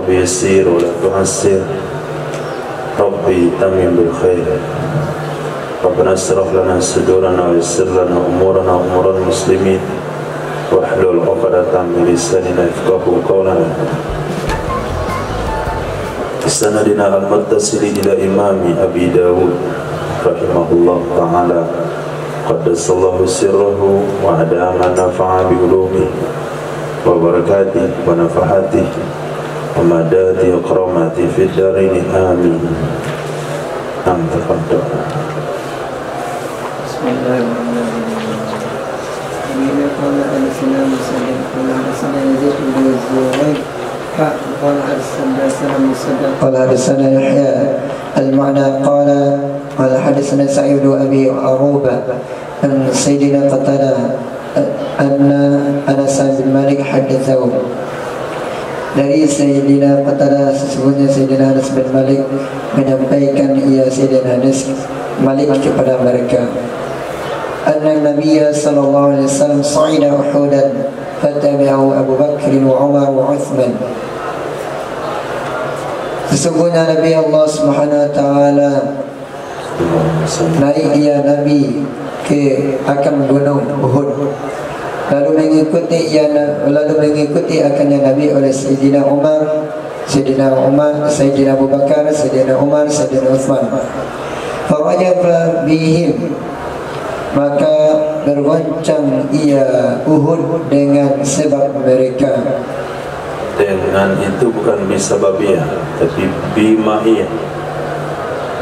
Rabbi yassir wa la tu'assir, Rabbi tamim bil khair. Rabbana asrah lana sudurana wa yassir lana umurana wa umural muslimin wahlul 'uqdatam min lisanina yafqahu qawlana. Sanadina al-muttasili ila imami Abi Dawud rahimahullah ta'ala qaddasallahu sirrahu wa adama nafa'a bi ulumihi wa barakatihi wa nafahatihi wa madati akramati fid darini amin. Tafadhal. Bismillahirrahmanirrahim. Qala al-salam musallim qala al-salam yazid bin Zuhair قال حدثنا يحيى المعنى قال حدثنا سعيد أبي عروبة أن سيدنا قتادة أن أنس بن مالك حدثه dari Sayyidina Qatadah, sesungguhnya Sayyidina Anas bin Malik menyampaikan ia Sayyidina Anas Malik kepada mereka, anna Nabiya sallallahu alaihi wasallam sa'ida Uhudan fatabi'ahu Abu Bakr wa Umar wa Uthman. Sesungguhnya Nabi Allah Subhanahu wa taala naik dia Nabi ke akan gunung Uhud, lalu mengikuti akannya Nabi oleh Sayyidina Umar, Sayyidina Abu Bakar, Sayyidina Umar, Sayyidina Uthman. Farajaba bihim, maka bergoncang ia Uhud dengan sebab mereka. Dengan itu bukan bisababiyah, tapi bima'iyah,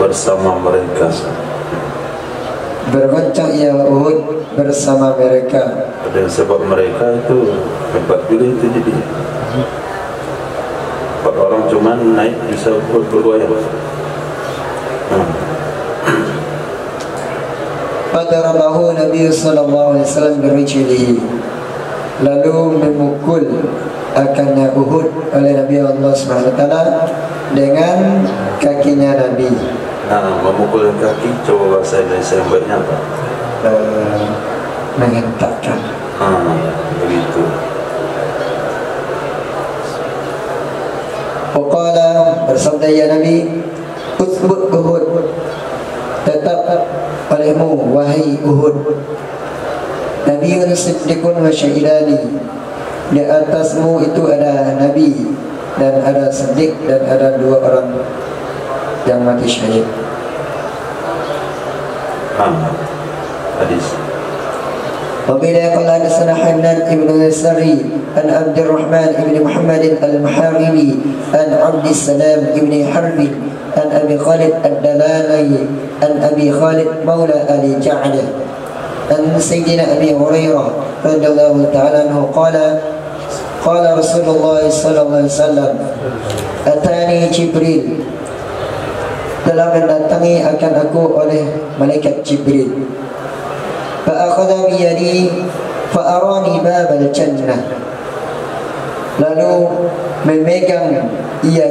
bersama mereka. Bergoncang ia Uhud bersama mereka. Dan sebab mereka itu hebat juga itu jadi. 4 orang cuman naik bisa Uhud bergoyang. Fadarabahu Nabi sallallahu alaihi wasallam birijlihi, lalu memukul akannya Uhud oleh Nabi Allah Subhanahu wa taala dengan kakinya Nabi. Memukul kaki, coba bahasa Indonesia yang baiknya apa? Menghentakkan. Begitu. Waqala, bersabda ya Nabi, uthbut Uhud, tetap olehmu wahai Uhud, Nabiun siddiqun wa syahidani, di atasmu itu ada Nabi dan ada Siddiq dan ada 2 orang yang mati syahid. Hadis. Wabila qala hadatsana Hanan ibn Sari an Abdurrahman ibn Muhammad al-Muharibi an Abd Salam ibn Harb an Abi Khalid ad-Dalali an Abi Khalid maula Ali Ja'dah an Sayyidina Abi Hurairah radhiyallahu ta'ala anhu qala Rasulullah sallallahu alaihi wasallam, atani Jibril, telah mendatangi akan aku oleh malaikat Jibril, fa'akhadha biyadi fa'arani babal jannah, lalu memegang ia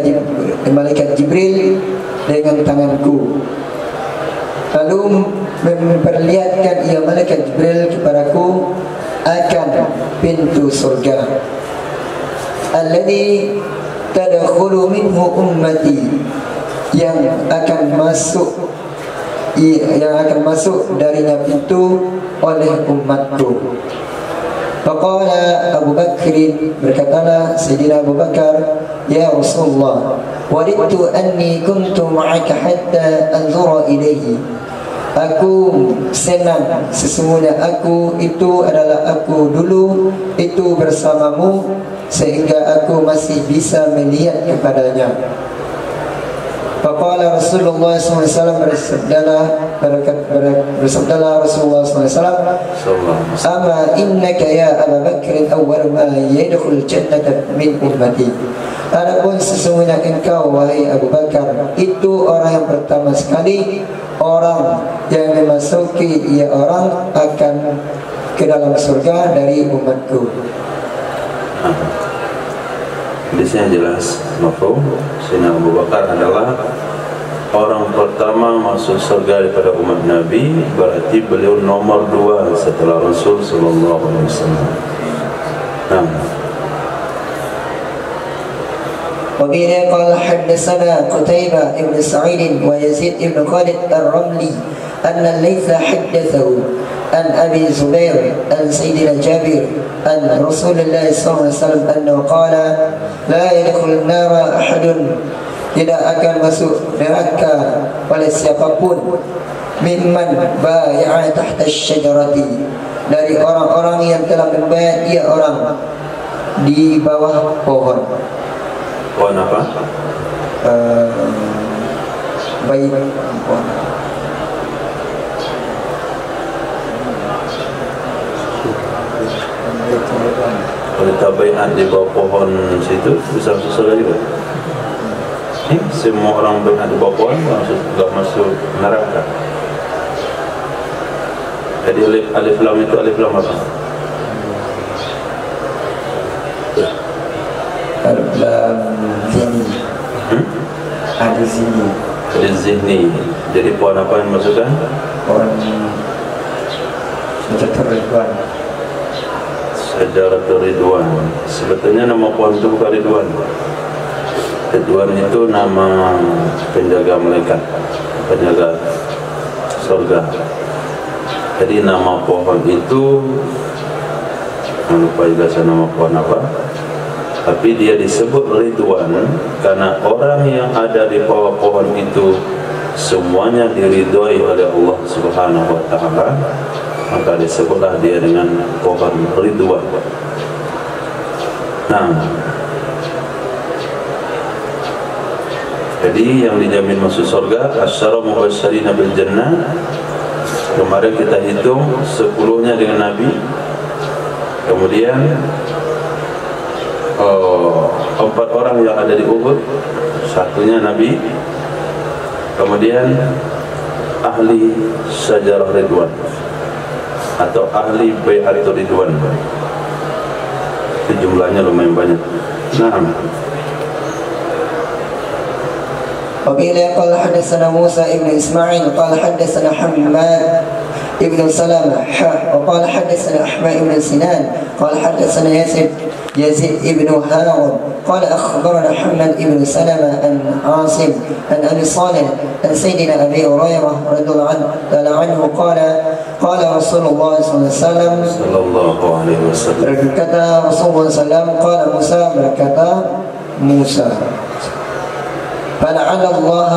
malaikat Jibril dengan tanganku, lalu memperlihatkan ia malaikat Jibril kepadaku akan pintu surga, alladhi tadkhulu minhu ummati, yang akan masuk darinya pintu oleh umatku. Faqala Abu Bakr, berkatalah Sayyidina Abu Bakar, ya Rasulullah, wadidtu anni kuntu ma'aka hatta anzura ilaihi, aku senang sesungguhnya aku itu adalah aku dulu itu bersamamu sehingga aku masih bisa melihat kepadanya. Faqala Rasulullah SAW, bersabdalah Rasulullah SAW, ama innaka ya Abu Bakr awwal ma yadkhul jannata min ummati, adapun sesungguhnya engkau wahai Abu Bakar itu orang yang pertama sekali orang yang memasuki ia orang akan ke dalam surga dari umatku. Hadisnya jelas, mafhum. Sayyidina Abu Bakar adalah orang pertama masuk surga daripada umat Nabi, berarti beliau nomor 2 setelah Rasul sallallahu alaihi wasallam. وبه قال حدثنا قتيبة بن سعيد ويزيد بن خالد الرملي أن الليث حدثه عن أبي زبير عن سيدنا جابر عن رسول الله صلى الله عليه وسلم أنه قال لا يدخل النار أحد tidak akan masuk neraka oleh siapapun mimman bai'a tahta syajarati, dari orang-orang yang telah membayar dia orang di bawah pohon. Pohon apa? Baik pohon. Kalau kita bai'at di bawah pohon situ susah-susah juga. Semua orang bai'at di bawah pohon tidak masuk neraka. Jadi alif lam itu alif lam apa? Alif lam zihni. Ada zihni. Ada zihni. Jadi pohon apa yang masukkan? Pohon Syajaratul Ridwan. Syajaratul Ridwan. Sebetulnya nama pohon itu bukan Ridwan. Ridwan itu nama penjaga malaikat, penjaga surga. Jadi nama pohon itu, lupa juga saya nama pohon apa, tapi dia disebut Ridwan karena orang yang ada di bawah pohon itu semuanya diridhoi oleh Allah Subhanahu wa taala, maka disebutlah dia dengan pohon Ridwan. Nah, jadi yang dijamin masuk surga asyara mubasysyirin bil jannah. Kemarin kita hitung 10-nya dengan Nabi. Kemudian 4 orang yang ada di Uhud, 1-nya Nabi. Kemudian ahli syajarah Ridwan atau ahli bai'atul Ridwan. Itu jumlahnya lumayan banyak. Nah, وقيل قال حدثنا موسى ابن إسماعيل قال حدثنا حماد ابن سلمة وقال حدثنا أحمد بن سنان قال حدثنا يزيد ابن هارون قال أخبرنا محمد ابن سلمة عن عاصم عن أبي صالح عن سيدنا أبي هريرة رضي الله عنه قال قال رسول الله صلى الله عليه وسلم kata Rasulullah SAW قال موسى berkata Musa فلعل الله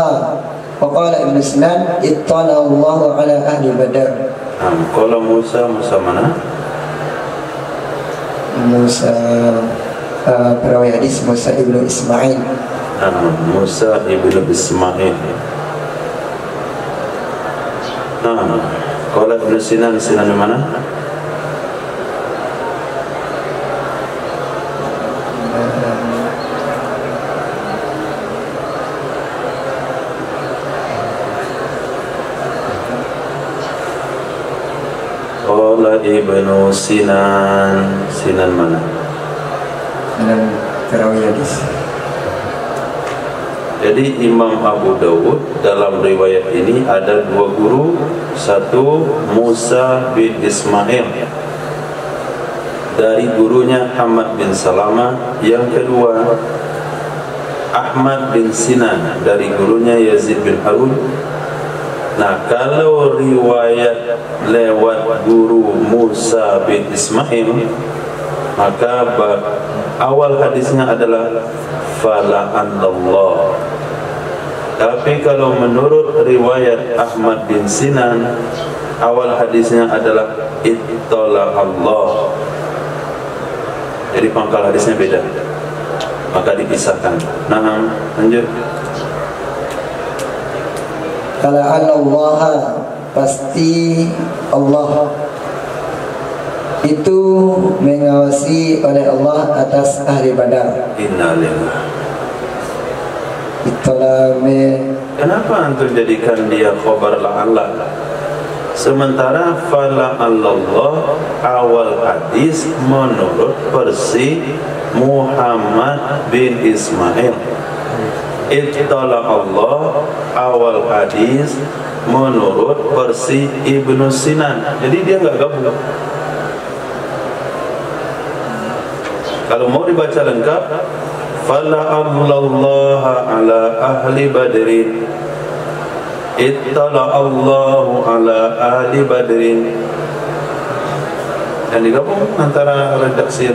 وقال ابن سنان اطلع الله على أهل بدر. Kalau Musa mana? Musa perawi hadis Musa ibnu Ismail. Musa ibnu Ismail. Kalau Ibn Sinan di mana? Ibnu Sinan mana? Sinan perawi hadis. Jadi Imam Abu Dawud dalam riwayat ini ada 2 guru, satu Musa bin Ismail dari gurunya Hamad bin Salamah, yang kedua Ahmad bin Sinan dari gurunya Yazid bin Harun. Nah, kalau riwayat lewat guru Musa bin Ismail, maka awal hadisnya adalah fala'anallah. Tapi kalau menurut riwayat Ahmad bin Sinan, awal hadisnya adalah ittala'allah. Jadi pangkal hadisnya beda, maka dipisahkan. Nah, lanjut. Kalau Allah, pasti Allah itu mengawasi oleh Allah atas ahli Badar. Innalillah. Itulah kenapa antum jadikan dia khabar la'allah, sementara fala'allah awal hadis menurut versi Muhammad bin Ismail. Ittala Allah awal hadis menurut versi Ibnu Sinan. Jadi dia enggak gabung. Kalau mau dibaca lengkap, fala'allallaha ala ahli badrin, ittala'allahu ala ahli badrin. Dan digabung antara redaksi.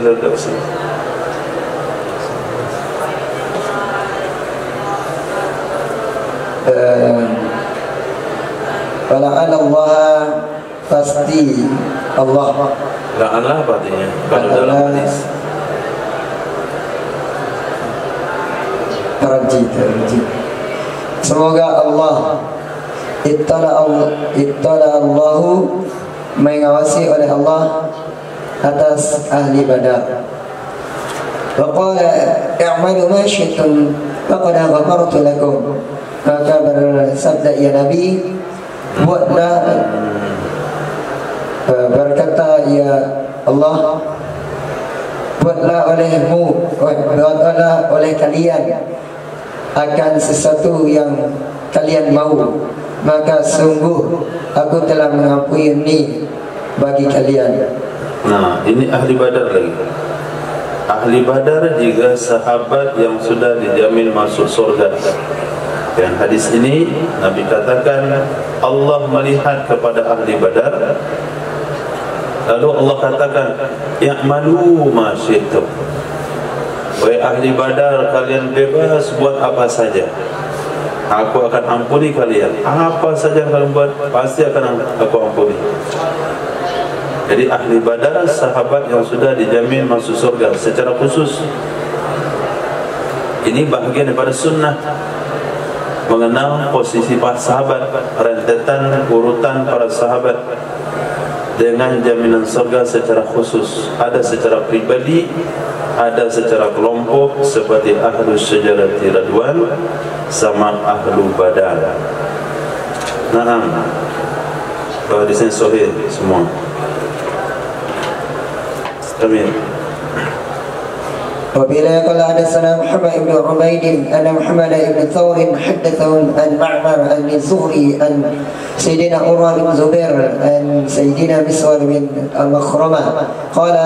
Fala'allaha pasti Allah. La'allah artinya kalau dalam hadis terji. Semoga Allah Allahu mengawasi oleh Allah atas ahli Badar. Wa qala i'malu ma syi'tum faqad ghafartu lakum. Maka bersabda ya Nabi, buatlah, berkata ya Allah, buatlah oleh kalian akan sesuatu yang kalian mau, maka sungguh aku telah mengampuni bagi kalian. Nah, ini ahli Badar lagi. Ahli Badar juga sahabat yang sudah dijamin masuk surga. Dan hadis ini Nabi katakan Allah melihat kepada ahli Badar, lalu Allah katakan ya'malu ma syi'tum. Wahai ahli Badar, kalian bebas buat apa saja, aku akan ampuni kalian. Apa saja yang kalian buat pasti akan aku ampuni. Jadi ahli Badar sahabat yang sudah dijamin masuk surga secara khusus. Ini bahagian daripada sunnah, mengenal posisi para sahabat, rentetan urutan para sahabat dengan jaminan surga secara khusus. Ada secara pribadi, ada secara kelompok seperti ahlu syajarati radwan sama ahlu Badar. Nah, bahwa di sini sahih semua. Amin. وبلا قال حدثنا محمد بن عبيد أن محمد بن ثور حدثهم عن معمر عن الزهري عن سيدنا عروة بن زبير عن سيدنا مسور بن المخرمة قال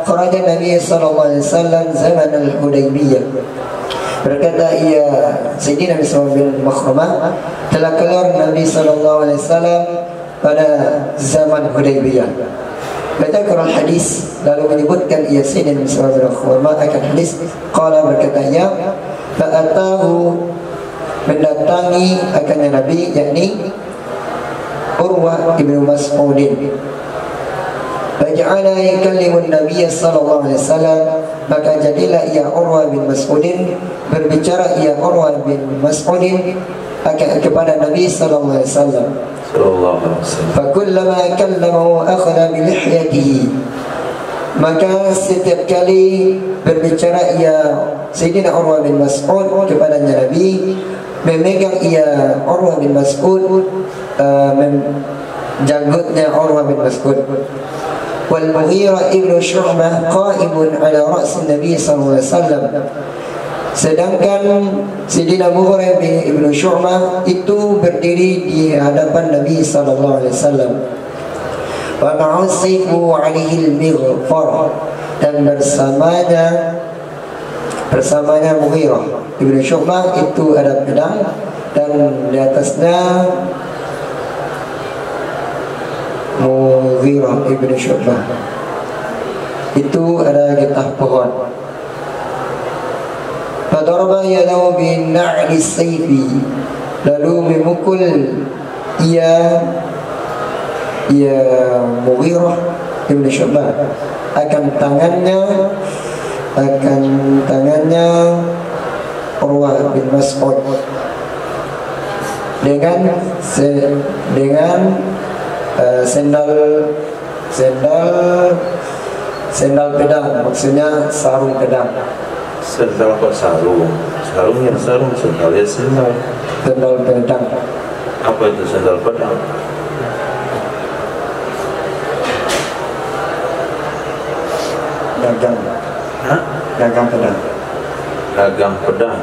خرج النبي صلى الله عليه وسلم زمن الحديبية. Berkata ia Sayyidina Miswar bin Makhrumah, telah keluar Nabi sallallahu alaihi wasallam pada zaman Hudaybiyah. Berkata hadis, lalu menyebutkan ia Sayyidina Miswar bin Makhrumah akan hadis. Qala, berkata ia, fa'atahu, mendatangi akannya Nabi, yakni Urwah ibnu Mas'udin. Faja'ala yukallimu Nabi sallallahu alaihi wasallam, maka jadilah ia Urwah bin Mas'udin berbicara ia Urwah bin Mas'udin kepada Nabi sallallahu alaihi wasallam. Fakullama kallamahu akhadha bi lihyatihi, maka setiap kali berbicara ia Sayyidina Urwah bin Mas'ud kepadanya Nabi, memegang ia Urwah bin Mas'ud janggutnya Urwah bin Mas'ud. Wal Mughirah ibnu Syu'bah qa'imun ala ra's Nabi sallallahu alaihi wasallam, sedangkan Sayyidina Mughirah ibnu Syu'bah itu berdiri di hadapan Nabi sallallahu alaihi wasallam. Wa ma'asifu 'alaihi al-mighfar, dan bersamanya Mughirah ibnu Syu'bah itu ada pedang, dan di atasnya Mughirah ibnu Syu'bah itu ada getah pohon. Fadaraba yadahu bin na'li sayfi, lalu memukul ia Mughirah ibnu Syu'bah akan tangannya Urwah bin Mas'ud dengan sendal pedang, maksudnya sarung pedang. Sendal kok sarung? Sarung ya sarung, sendal ya sendal. Sendal pedang. Apa itu sendal pedang? Dagang. Hah? Dagang pedang. Dagang pedang.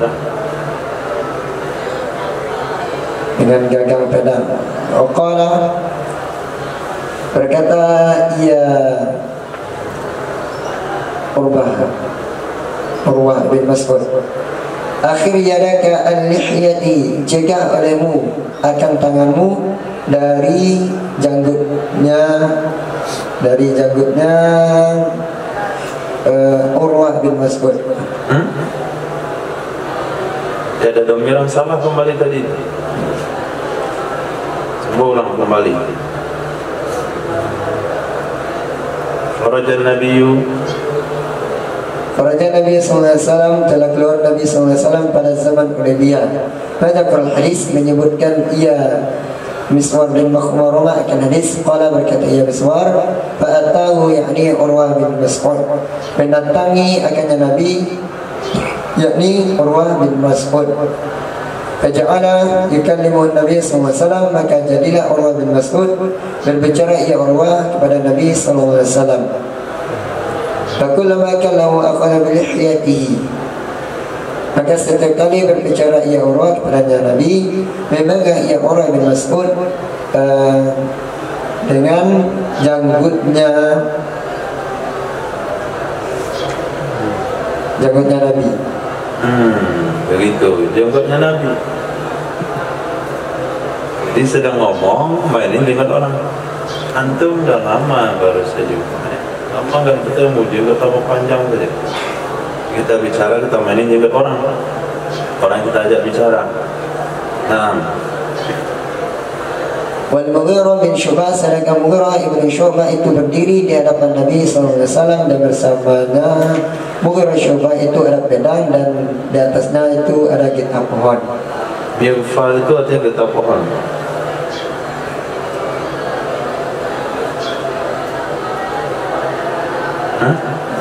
Dengan gagang pedang. Qala, berkata ia Urwah, Urwah bin Mas'ud. Akhir yadaka al-lihyati, jaga olehmu akan tanganmu dari janggutnya Urwah bin Mas'ud. Ada domir yang salah kembali tadi. Coba ulang kembali. Farajan Nabiyu Sallallahu Alaihi Wasallam, telah keluar Nabi Sallallahu Alaihi Wasallam pada zaman Hudaybiyah. Pada hadis menyebutkan ia Miswar bin Makhmaramah akan hadis. Qala berkata ia Miswar, fa'atahu yakni Urwah bin Mas'ud, mendatangi akannya Nabi yakni Urwah bin Mas'ud. Faja'ala yukallimu Nabi sallallahu alaihi wasallam, maka jadilah Urwah bin Mas'ud berbicara ia Urwah kepada Nabi sallallahu alaihi wasallam. Fakullama kallahu aqala bi lihyatihi, maka setiap kali berbicara ia Urwah kepada Nabi, memang ia Urwah bin Mas'ud dengan janggutnya Nabi. Begitu janggutnya Nabi. Jadi sedang ngomong, mainin dengan orang. Antum udah lama baru saja. Lama kan ketemu, juga tambah panjang saja. Kita bicara, kita mainin juga orang kita ajak bicara. Nah, Wal Mughirah bin Syu'bah, sedangkan Mughirah ibn Syu'bah itu berdiri di hadapan Nabi sallallahu alaihi wasallam, dan bersamanya Mughirah Syu'bah itu ada pedang dan di atasnya itu ada getah pohon. Mighfar itu artinya getah pohon.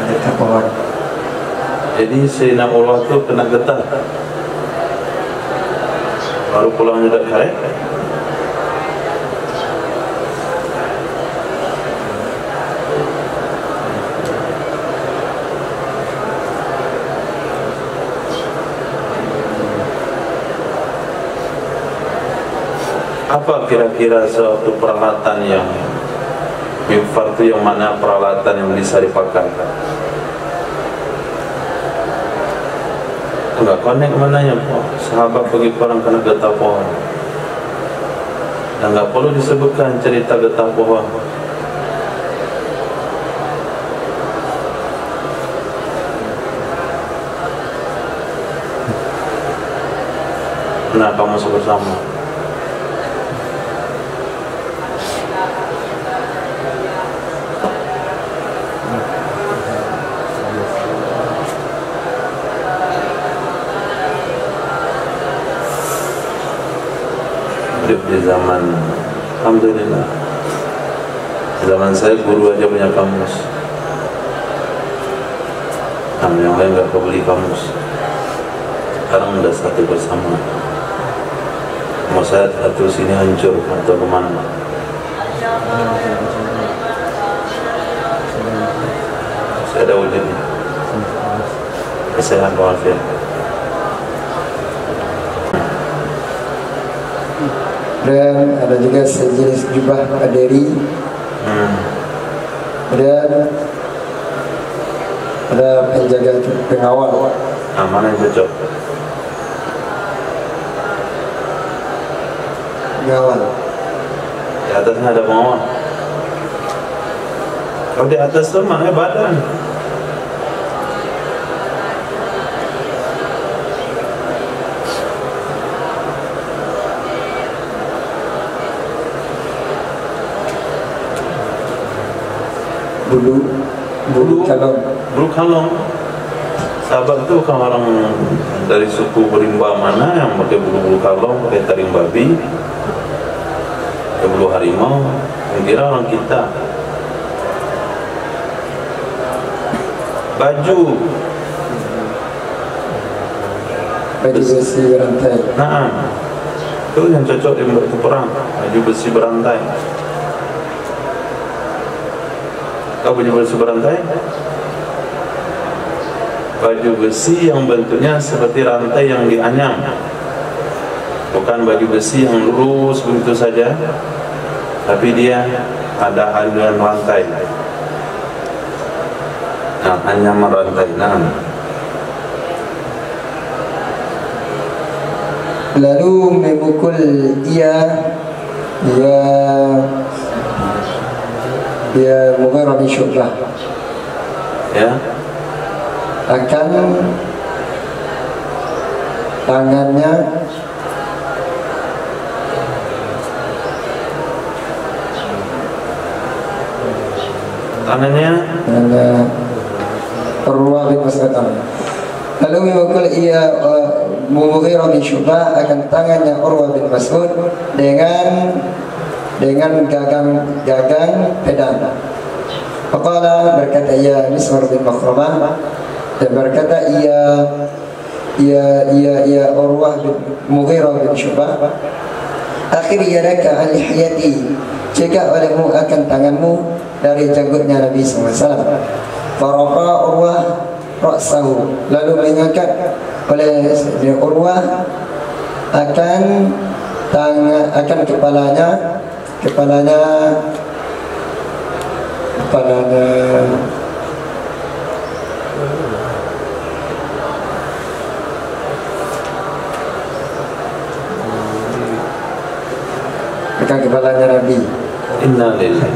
Getah pohon. Jadi Sayyidina Urwah itu kena getah, baru pulang juga kaya. Apa kira-kira suatu peralatan yang mighfar itu, yang mana peralatan yang bisa dipakai? Enggak konek mananya, sahabat pergi perang kena getah pohon, dan enggak perlu disebutkan cerita getah pohon. Nah, kamu bersama. Di zaman, alhamdulillah, zaman saya guru aja punya kamus. Yang lain nggak kebeli kamus. Sekarang udah satu bersama. Mau saya satu sini hancur atau kemana? Saya ada wujudnya. Kesehatan walafiat. Dan ada juga sejenis jubah aderi. Dan ada penjaga pengawal. Mana yang cocok? Pengawal. Di atasnya ada pengawal. Kalau di atas itu mana badan? Bulu kalong. Sahabat itu bukan orang dari suku berimba mana yang pakai bulu kalong, pakai taring babi, pakai bulu harimau. Yang kira orang kita. Baju besi berantai. Nah, itu yang cocok di perang. Baju besi berantai. Kau punya baju berantai? Baju besi yang bentuknya seperti rantai yang dianyam, bukan baju besi yang lurus begitu saja, tapi dia ada aliran rantai. Nah, anyaman rantai. Nah, lalu memukul Mughirah bin Syu'bah, ya, akan tangannya Urwah bin Mas'ud. Lalu memukul Mughirah bin Syu'bah akan tangannya Urwah bin Mas'ud dengan gagang pedang. Faqala, berkata ia Miswar bin Makhramah, dan berkata ia Urwah bin Mughirah bin Syu'bah, akhir yadaka an lihiyati, cegah olehmu akan tanganmu dari janggutnya Nabi SAW. Farafa Urwah ra'sahu, lalu mengangkat oleh Urwah akan kepalanya Nabi. Innalillahi.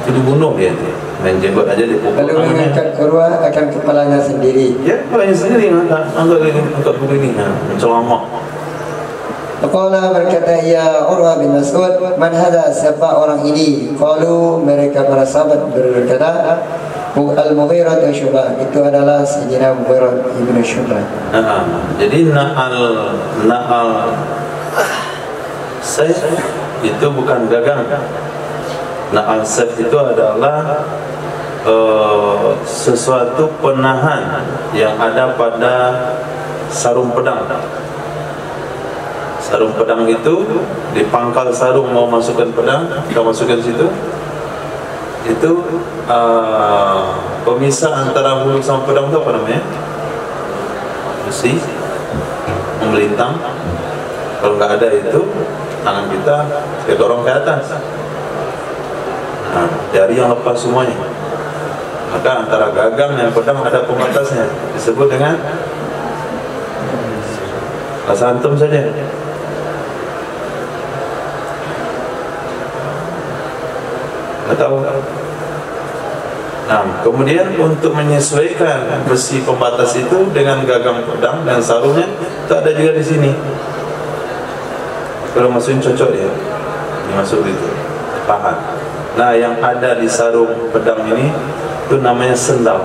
Itu dibunuh dia, main jenggot aja dipukul. Lalu mengangkat Urwah akan kepalanya sendiri. Ya, kepalanya sendiri angkat begini, mencelongok. Faqala, berkata ia Urwah bin Mas'ud, man hadha, siapa orang ini? Qalu, mereka para sahabat berkata, Al-Mughirah bin Syu'bah, itu adalah Sayyidina Mughirah bin Syu'bah. Jadi na'al saif itu bukan gagang. Na'al saif itu adalah sesuatu penahan yang ada pada sarung pedang. Sarung pedang itu di pangkal sarung, mau masukkan pedang, kita masukkan situ. Itu pemisah antara hulu sama pedang itu apa namanya? Besi melintang. Kalau nggak ada itu, tangan kita dorong ke atas. Jari yang lepas semuanya. Maka antara gagang dan pedang ada pembatasnya, disebut dengan bahasa antum saja. Tahu. Nah, kemudian untuk menyesuaikan besi pembatas itu dengan gagang pedang dan sarungnya, itu ada juga di sini. Kalau masukin cocok ya, dimasuk itu, tahan. Nah, yang ada di sarung pedang ini itu namanya sendal.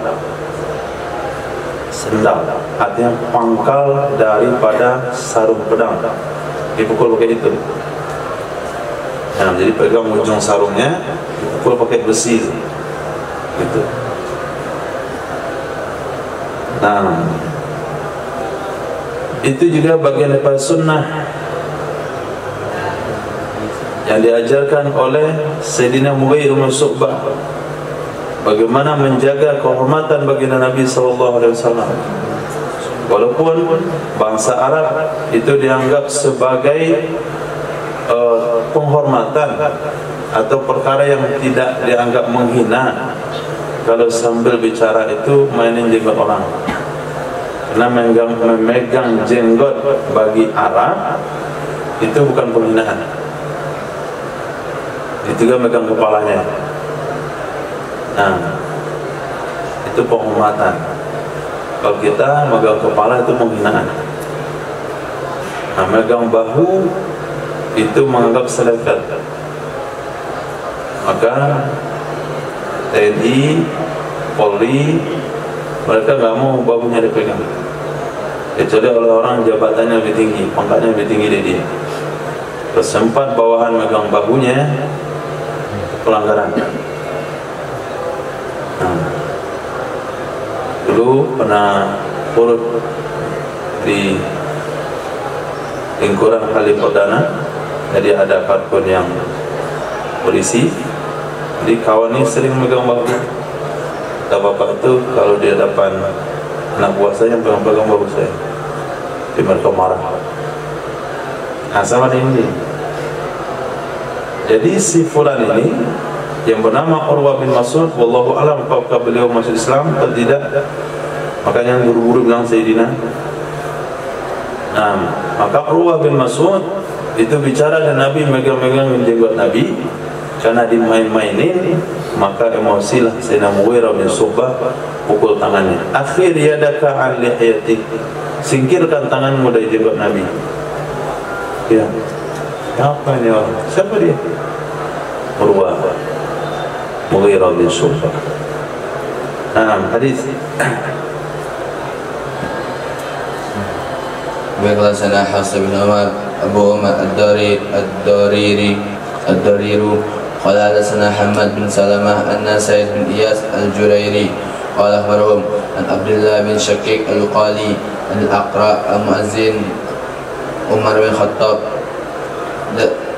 Sendal, artinya pangkal daripada sarung pedang. Dipukul pakai itu. Nah, jadi pegang ujung sarungnya, dipukul pakai besi gitu. Nah, itu juga bagian daripada sunnah yang diajarkan oleh Sayyidina Mughirah bin Syu'bah, bagaimana menjaga kehormatan baginda Nabi SAW. Walaupun bangsa Arab itu dianggap sebagai penghormatan atau perkara yang tidak dianggap menghina kalau sambil bicara itu mainin jenggot orang. Karena memegang jenggot bagi Arab itu bukan penghinaan. Itu juga megang kepalanya. Nah, itu penghormatan. Kalau kita megang kepala itu penghinaan. Nah, megang bahu itu menganggap selekat. Maka TNI, Polri, mereka nggak mau bahunya dipegang, kecuali oleh orang jabatannya lebih tinggi, pangkatnya lebih tinggi dari dia. Sempat bawahan megang bahunya, pelanggaran. Nah, dulu pernah urut di lingkuran Halim Perdana, jadi ada kartun yang polisi. Jadi kawan ini sering megang bahu. Kata bapak itu kalau dia depan anak buah saya yang pegang bahu saya, dia mereka marah. Nah, sama ini. Jadi si fulan ini yang bernama Urwah bin Mas'ud, wallahu alam apakah beliau masuk Islam atau tidak. Makanya buru-buru bilang Sayyidina Nah, maka Urwah bin Mas'ud itu bicara dan Nabi megang-megang jenggot Nabi karena dimain-mainin, maka emosilah Sayyidina Mughirah bin Syu'bah pukul tangannya. Akhir yadaka an lihiyatik, singkirkan tanganmu dari jenggot Nabi. Ya, apa ini orang? Siapa dia? Urwah Mughirah bin Syu'bah. Nah, hadis. Baiklah, sana Hafs bin Umar Abu Umar Ad-Dariri qala hadatsana Hamad bin Salamah anna Sa'id bin Iyas Al-Jurairi qala akhbarahum an Abdullah bin Shaqiq Al-Qali Al-Aqra Al-Muazzin Umar bin Khattab.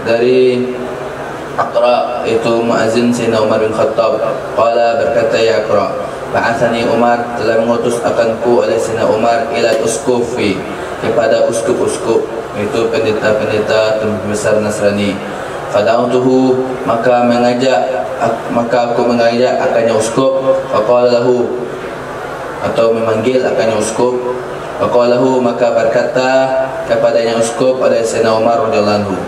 Dari Aqra itu muazzin Sayyidina Umar bin Khattab. Qala, berkata ya Aqra, ba'athani Umar, telah mengutus akanku oleh Sayyidina Umar ila uskufi, kepada uskup-uskup, itu pendeta-pendeta besar Nasrani. Fada'utuhu, maka aku mengajak akannya uskup. Faqala lahu, atau memanggil akannya uskup. Faqala lahu, maka berkata kepadanya uskup oleh Sayyidina Umar radhiyallahu anhu,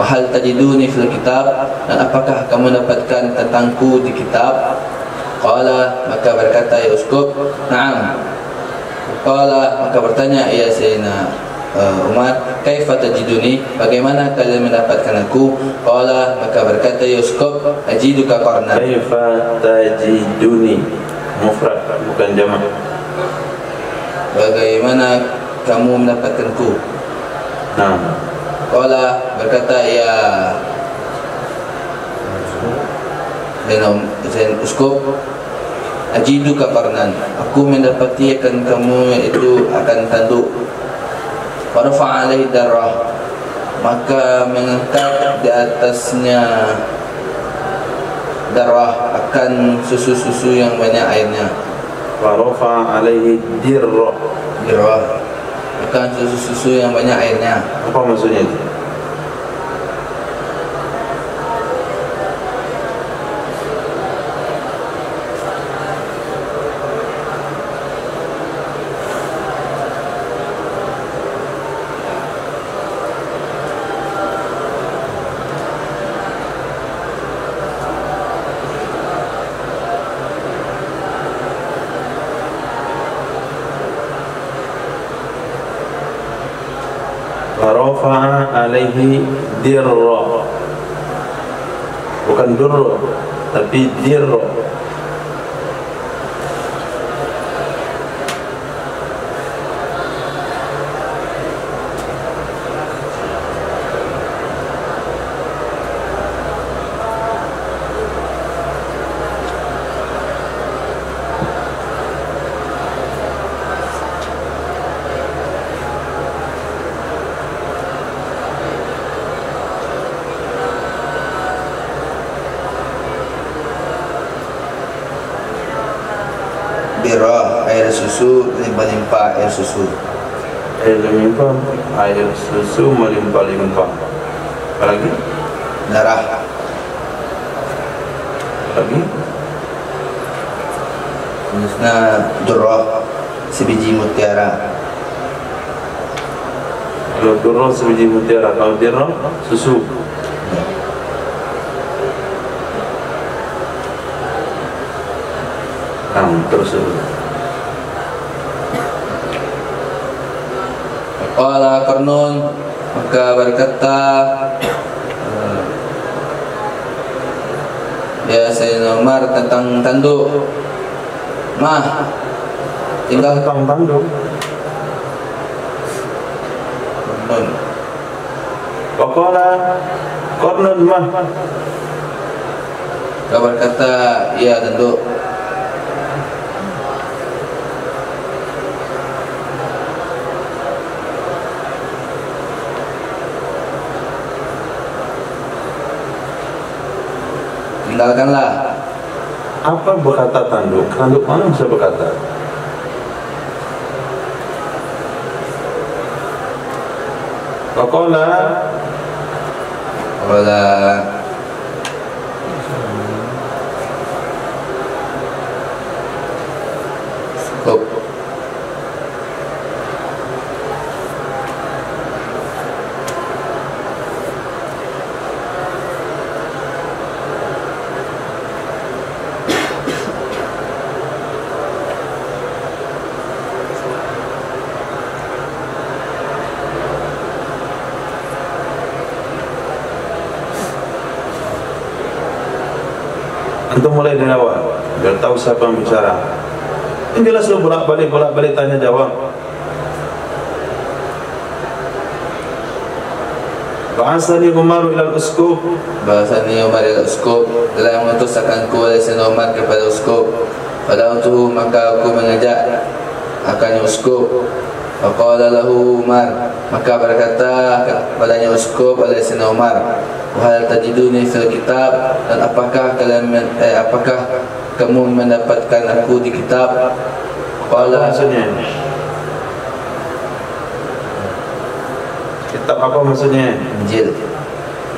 wa hal tajiduni fil kitab, dan apakah kamu dapatkan tentangku di kitab? Qala, maka berkata ya uskup, na'am. Qala, maka bertanya ya Sayyidina Umar, kaifa tajiduni, bagaimana kalian mendapatkan aku? Qala, maka berkata ya uskup, ajiduka qarnan. Kaifa tajiduni, mufrad bukan jamak. Bagaimana kamu mendapatkanku? Nah, Qala, berkata ya Sayyidina uskup, ajiduka qarnan, aku mendapati akan kamu itu akan tanduk. Warafa alaihi darrah, maka mengangkat di atasnya darrah, akan susu-susu yang banyak airnya. warafa alaihi dirrah, akan susu-susu yang banyak airnya. apa maksudnya itu? Warafa alaihi dirrah, bukan durrah tapi dirrah. Birah, air susu, limpah-limpah air susu. Air melimpah, air susu melimpah-limpah. Apa lagi? Darah, Lagi? jenisnya durrah, sebiji mutiara. Kalau durrah sebiji mutiara, kalau dirrah susu. Terus Qala qarnun, maka berkata ya Sayyidina Umar tentang tanduk, tinggal tentang tanduk. qarnun. Waqala qarnun mah, Maka berkata ya tanduk. Tinggalkanlah. apa berkata tanduk? Tanduk mana bisa berkata? Waqala Qala Antum mulai dari awal, biar tahu siapa yang bicara. Ini jelas lu bolak-balik tanya jawab. Bahasani Umar ilal uskub. Bahasani Umar ilal uskub, telah mengutus akanku oleh Sayyidina Umar kepada uskub. Pada waktu maka aku mengajak akan uskub. Faqala lahu Umar, maka berkata kepadanya uskub oleh Sayyidina Umar, wahal tajiduni fil kitab, dan apakah kamu mendapatkan aku di kitab? Qala, maksudnya kitab apa maksudnya? Injil.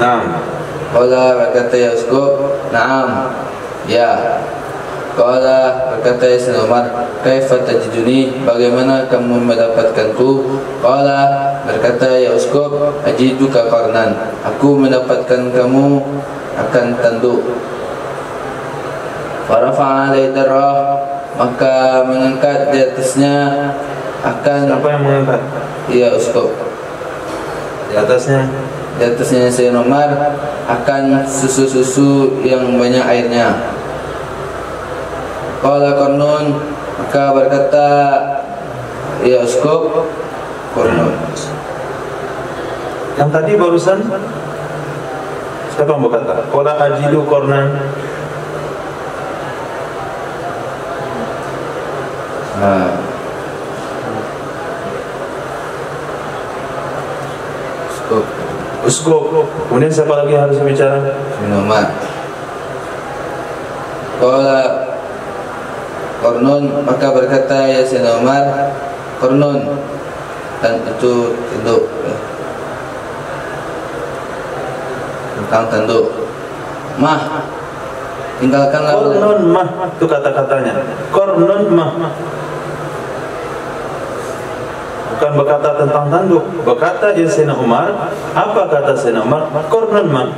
Nah, Qala, berkata ya uskub, na'am, ya. Qala, berkata ya Sayyidina Umar, kaifa tajiduni, bagaimana kamu mendapatkanku? Qala, berkata ya uskub, ajiduka qarnan, aku mendapatkan kamu akan tanduk. Farafa'a alai darrah, maka mengangkat di atasnya akan. Siapa yang mengangkat? Ya uskub. Di atasnya Sayyidina Umar akan susu-susu yang banyak airnya. Qala Qarnun, maka berkata ya uskub, Qarnun. Yang tadi barusan siapa yang berkata? Qala ajidu Qarnan. Uskub. Kemudian siapa lagi yang harus bicara? Umar. Qala Qarnun, maka berkata ya Sayyidina Umar, Qarnun, dan itu tanduk, tentang tanduk. Mah, tinggalkanlah. Qarnun mah, itu kata-katanya. Qarnun mah, bukan berkata tentang tanduk. Berkata ya Sayyidina Umar, apa kata Sayyidina Umar? Qarnun mah.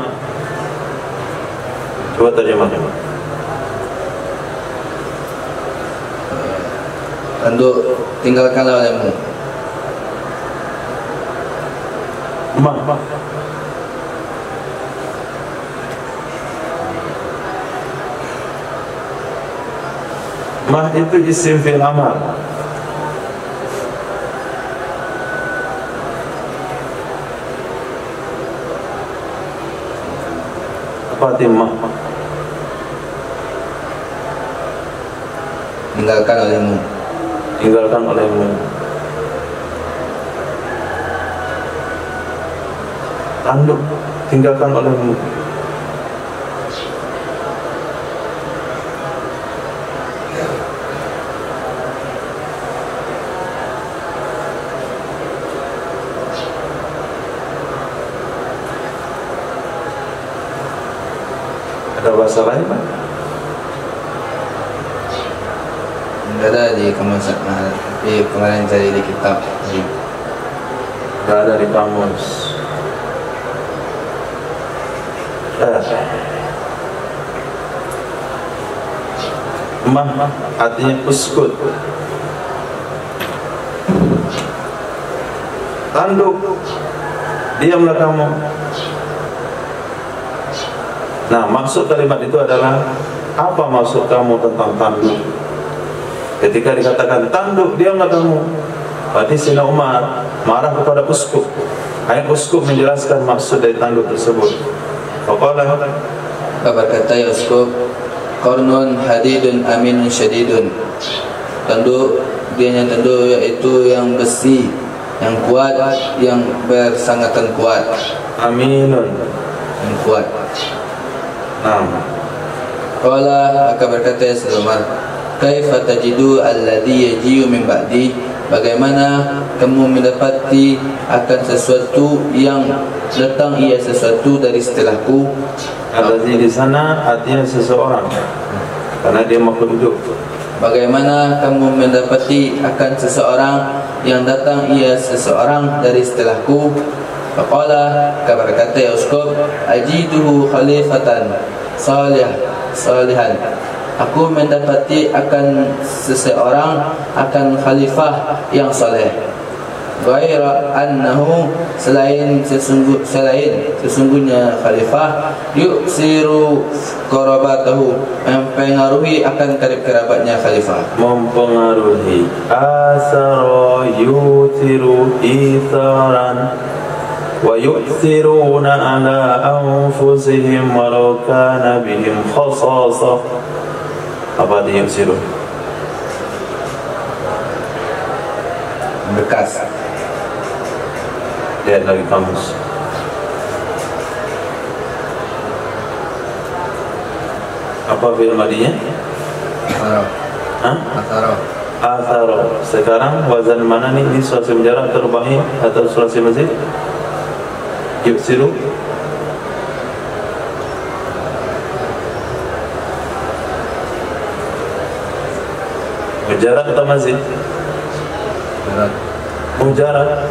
Coba terjemahkan. Tanduk, tinggalkanlah olehmu. Mah. Mah itu isim fi'il amal. Apa arti mah? Tinggalkan olehmu. Tinggalkan olehmu. Tanduk, tinggalkan olehmu. Ada bahasa lain Pak? Tidak ada di kamus, tapi kemarin cari di kitab. Tidak ada di kamus. Mah artinya uskut. Tanduk, diamlah kamu. Nah, maksud kalimat itu adalah apa maksud kamu tentang tanduk? Ketika dikatakan tanduk, diamlah kamu, berarti Sayyidina Umar marah kepada uskup. Ayat uskup menjelaskan maksud dari tanduk tersebut. Faqala, berkata ya uskub, Qarnun hadidun aminun syadidun. Tanduk, dianya tanduk yaitu yang besi, yang kuat, yang bersangatan kuat. Aminun, yang kuat. Nah, Qala, maka berkata ya Sayyidina Umar, kaifa tajidu alladhi yaji'u min ba'di, bagaimana kamu mendapati akan sesuatu yang datang ia sesuatu dari setelahku. alladhi di sana artinya seseorang, karena dia makhluk hidup. Bagaimana kamu mendapati akan seseorang yang datang ia seseorang dari setelahku? Faqala, berkata ya uskub, ajiduhu khalifatan salihan, aku mendapati akan seseorang akan khalifah yang soleh. ghaira annahu selain sesungguhnya khalifah yuksiru qarabatahu, mempengaruhi akan karib kerabatnya khalifah. Mempengaruhi. Asara yuthiru itharan wa yu'thiruna ala anfusihim walau kana bihim khasasah. Apa dia yu'thiru? Bekas. Lihat lagi kamus. Apa fi'il madinya? Asara. Atharo. Sekarang wazan mana nih? Ini sulasi mujarrad atau rubai atau sulasi mazid? Yuksiru. Mujarrad atau mazid? Mujarrad.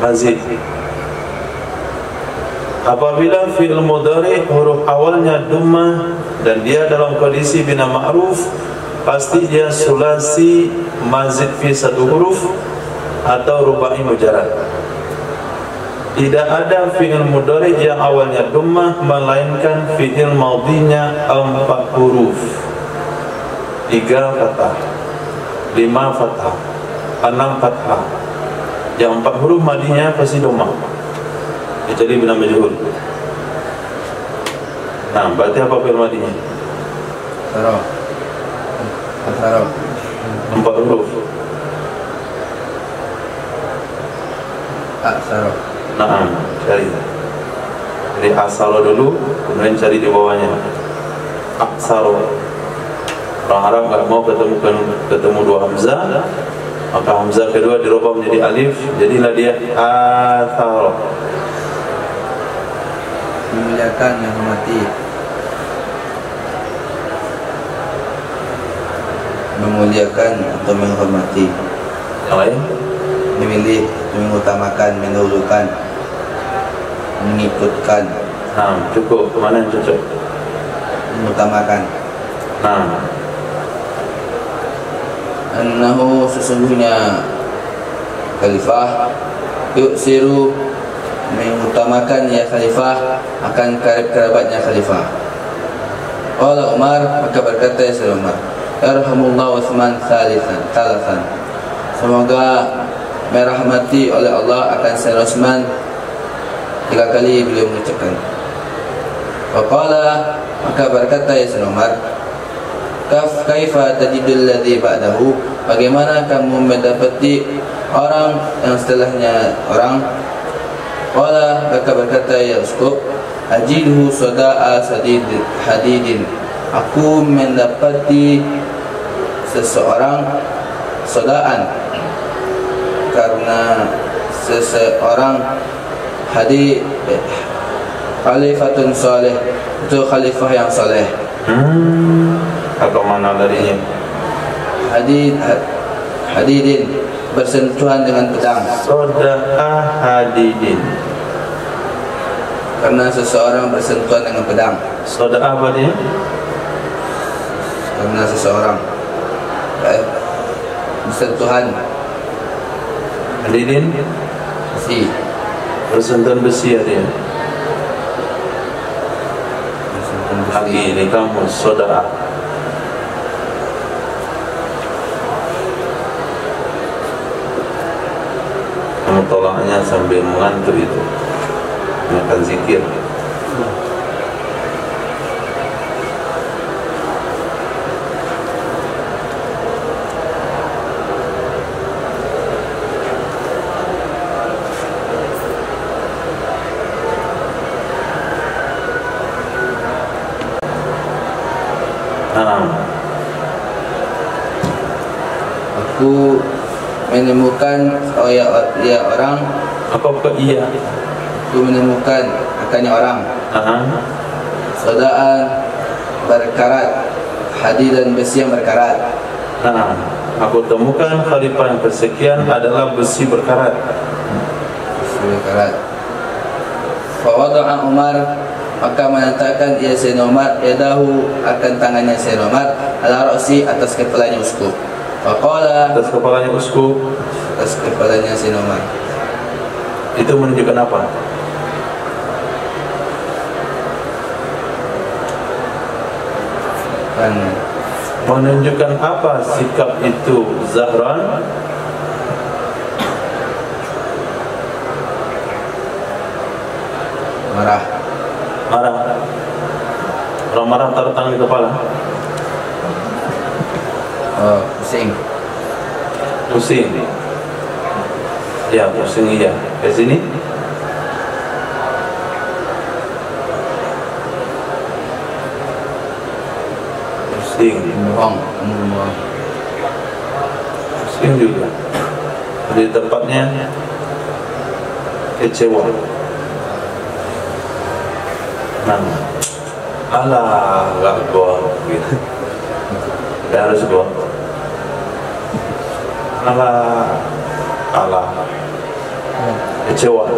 Mazid. Apabila fi'il mudhari huruf awalnya dhammah dan dia dalam kondisi bina ma'ruf, pasti dia sulasi mazid fi satu huruf atau rubai mujarrad. Tidak ada fi'il mudhari yang awalnya dhammah melainkan fi'il madhinya 4 huruf. 3 fathah, 5 fathah, 6 fathah. Yang 4 huruf madhinya pasti dhammah. Jadi bina majhul. Nah, berarti apa fi'il madhinya? Asara. 4 huruf. Asara. Nah, cari. Jadi asalo dulu, kemudian cari di bawahnya. Aksaro. Orang Arab nggak mau ketemu 2 hamzah, maka hamzah kedua dirubah menjadi alif, jadilah dia atharo. Memuliakan yang mati. Memuliakan atau menghormati. Yang lain? Memilih, mengutamakan, mendahulukan, mengikutkan. Nah, cukup. Mana yang cocok? Mengutamakan. Nah, Annahu sesungguhnya khalifah yuksiru mengutamakan ya khalifah akan karib kerabatnya khalifah. Qala Umar, maka berkata ya Sayyidina Umar, yarhamullahu Utsman thalasan. Semoga merahmati oleh Allah akan Sayyidina Utsman 3 kali beliau mengucapkan. Faqala, maka berkata ya Sayyidina Umar, kaifa tajidul ladzi ba'dahu, bagaimana kamu mendapati orang yang setelahnya orang? Qala, maka berkata ya Uskub, ajidhu soda'a hadidin, aku mendapati seseorang sodaan, karena seseorang khalifatun soleh, itu khalifah yang soleh. atau mana darinya? Hadidin, bersentuhan dengan pedang. Soda'a hadidin, karena seseorang bersentuhan dengan pedang. soda'a apa dia? Karena seseorang bersentuhan Hadidin besi. bersentuhan besi dia. Bersentuhan besi. Lagi ini kamu soda'a. Tolaknya sambil mengantuk itu, akan zikir. Aku menemukan orang. Apa iya? Aku menemukan akannya orang. Sodaan berkarat, hadidan besi yang berkarat. Aku temukan khalifah yang kesekian adalah besi berkarat. Besi berkarat. Fa wada'a Umar, Maka menletakkan ia Sayyidina Umar yadahu akan tangannya Sayyidina Umar ala ra'si atas kepalanya uskup. Faqala Atas kepalanya uskup. atas kepalanya Sayyidina Umar. Itu menunjukkan apa? Dan Menunjukkan apa sikap itu Zahran? marah. Marah. Orang marah taruh tangan di kepala. Oh, pusing. Pusing. Ya, pusing iya. Ke sini. Pusing. Bohong. Pusing juga. Di tempatnya kecewa. Nah, alah, gak gua gitu. Gak harus gua. Alah, kecewa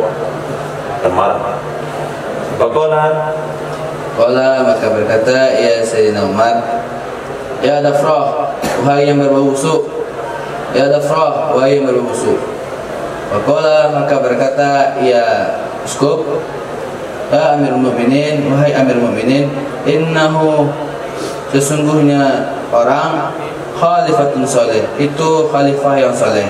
dan marah. Qala maka berkata ya Sayyidina Umar, ya Dafrah, wahai yang berbau busuk. Ya Dafrah, wahai yang berbau busuk. Qala maka berkata ya Uskup, ya Amirul Mukminin, wahai Amirul Mukminin, innahu sesungguhnya orang khalifatun saleh, itu khalifah yang saleh.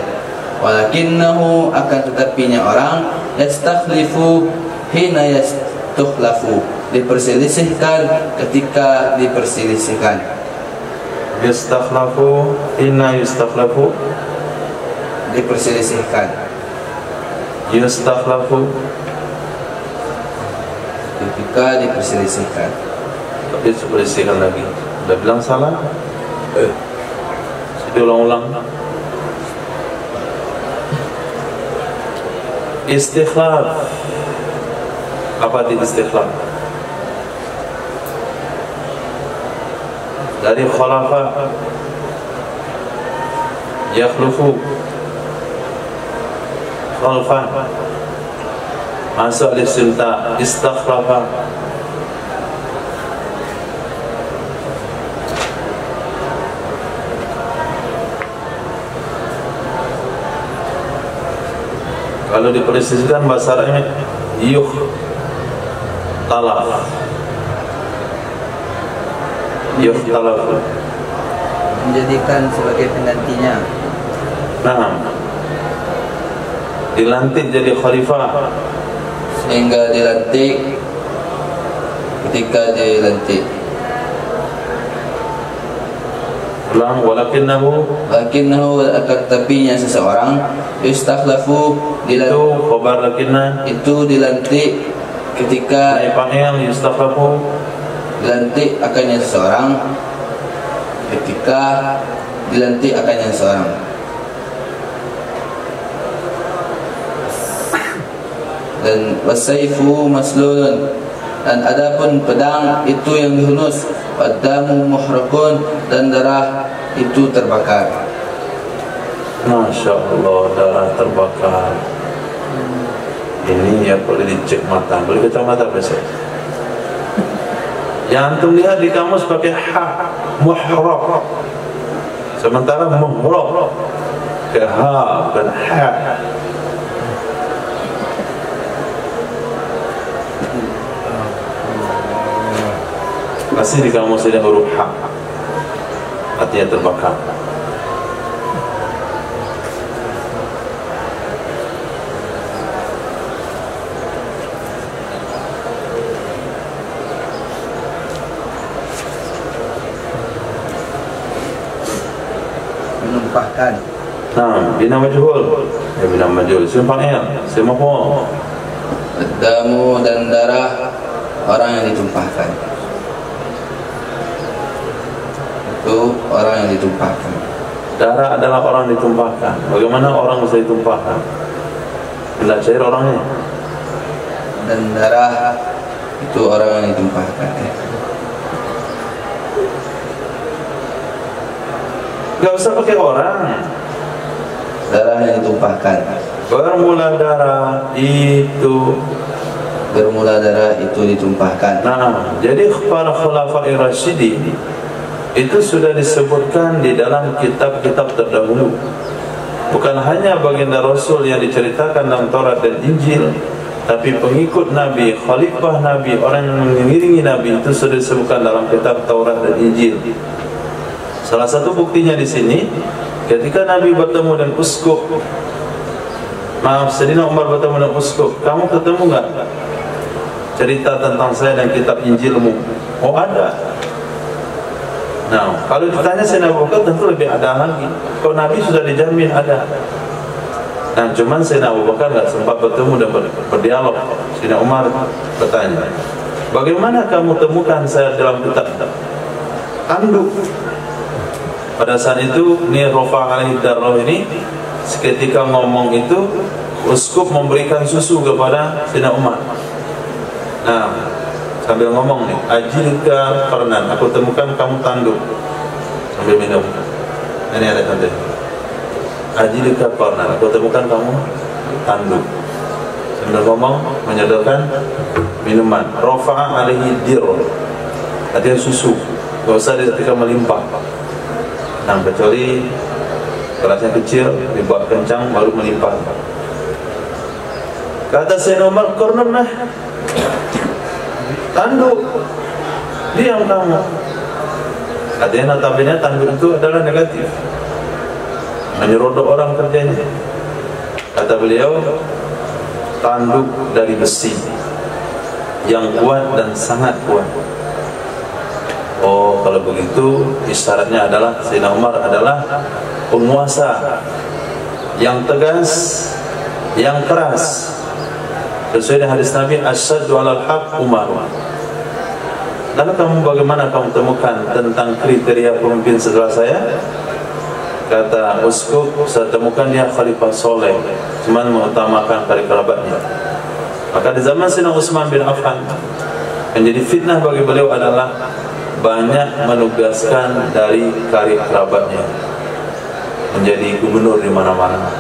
Walakinnahu akan tetapinya orang yastakhlifu hina yastukhlafu, diperselisihkan ketika diperselisihkan. Yastakhlafu inna yastakhlafu. Diperselisihkan. Yastakhlafu Ketika diperselisihkan. tapi diperselisihkan lagi. Udah bilang salah? Jadi ulang-ulang. Istikhlaf. Apa arti istikhlaf? Dari khalafa yakhlufu khalfan, masuk lisilta istakhlafa. Kalau dipresisikan bahasa Arabnya yukh talaf. Yukh talaf Menjadikan sebagai penggantinya. Nah, dilantik jadi khalifah. Sehingga dilantik ketika dilantik. Ulang, walakinnahu akan tapinya seseorang istakhlafu itu khabar lakinna itu dilantik ketika panggil istakhlafu dilantik akannya seseorang ketika dilantik akannya seseorang. Dan wasaifu maslulun, dan adapun pedang itu yang dihunus, wadamu muhrakun, dan darah itu terbakar. Masya Allah, darah terbakar. Ini ya boleh dicek mata, boleh kacamata besok. Yang antum lihat di kamus pakai ha, muhraq. Sementara muhraq ke ha dan ha. Masih di kamus ada huruf ha, artinya terbakar. Menumpahkan. Nah, bina majhul. Ya bina majhul. Simpangnya, semua. Damu dan darah orang yang ditumpahkan. Itu orang yang ditumpahkan. Darah adalah orang ditumpahkan. Bagaimana orang bisa ditumpahkan? Bila cair orangnya. Dan darah itu orang yang ditumpahkan. Gak usah pakai orang. Darah yang ditumpahkan. Bermula darah itu bermula darah itu ditumpahkan. Nah, jadi para khulafa'i rasyidin itu sudah disebutkan di dalam kitab-kitab terdahulu. Bukan hanya baginda Rasul yang diceritakan dalam Taurat dan Injil, tapi pengikut Nabi, khalifah Nabi, orang yang mengiringi Nabi itu sudah disebutkan dalam kitab Taurat dan Injil. Salah satu buktinya di sini, ketika Nabi bertemu dengan uskup, Sayyidina Umar bertemu dengan uskup, kamu ketemu enggak cerita tentang saya dan kitab Injilmu? Oh, ada. Nah, kalau ditanya Sayyidina Abu Bakar tentu lebih ada lagi. Kalau Nabi sudah dijamin ada. Nah, cuman Sayyidina Abu Bakar enggak sempat bertemu dan berdialog. Sayyidina Umar bertanya, bagaimana kamu temukan saya dalam kitab tanduk? Pada saat itu, ni Rafa' alaihi darrah ini seketika ngomong itu, uskup memberikan susu kepada Sayyidina Umar. Nah, sambil ngomong nih, ajilka qarnan, aku temukan kamu tanduk, sambil minum. Ini ada tanda. Ajilka qarnan, aku temukan kamu tanduk, sambil ngomong menyodorkan minuman. Rafa'a alaihi dirr, artinya susu, gak usah ketika melimpah. Nah, kecuali gelasnya kecil, dibuat kencang baru melimpah. Kata Sayyidina Umar, qarnan lah, tanduk, diam kamu. Artinya notabene tanduk itu adalah negatif, menyerodok orang kerjanya. Kata beliau, tanduk dari besi yang kuat dan sangat kuat. Oh, kalau begitu isyaratnya adalah Sayyidina Umar adalah penguasa yang tegas, yang keras. Sesuai dengan hadis Nabi, asyaddu 'alal haq Umar. Lalu kamu bagaimana kamu temukan tentang kriteria pemimpin setelah saya? Kata uskup, saya temukan dia khalifah soleh, cuma mengutamakan karib kerabatnya. Maka di zaman Sayyidina Utsman bin Affan, menjadi fitnah bagi beliau adalah banyak menugaskan dari karib kerabatnya menjadi gubernur di mana-mana.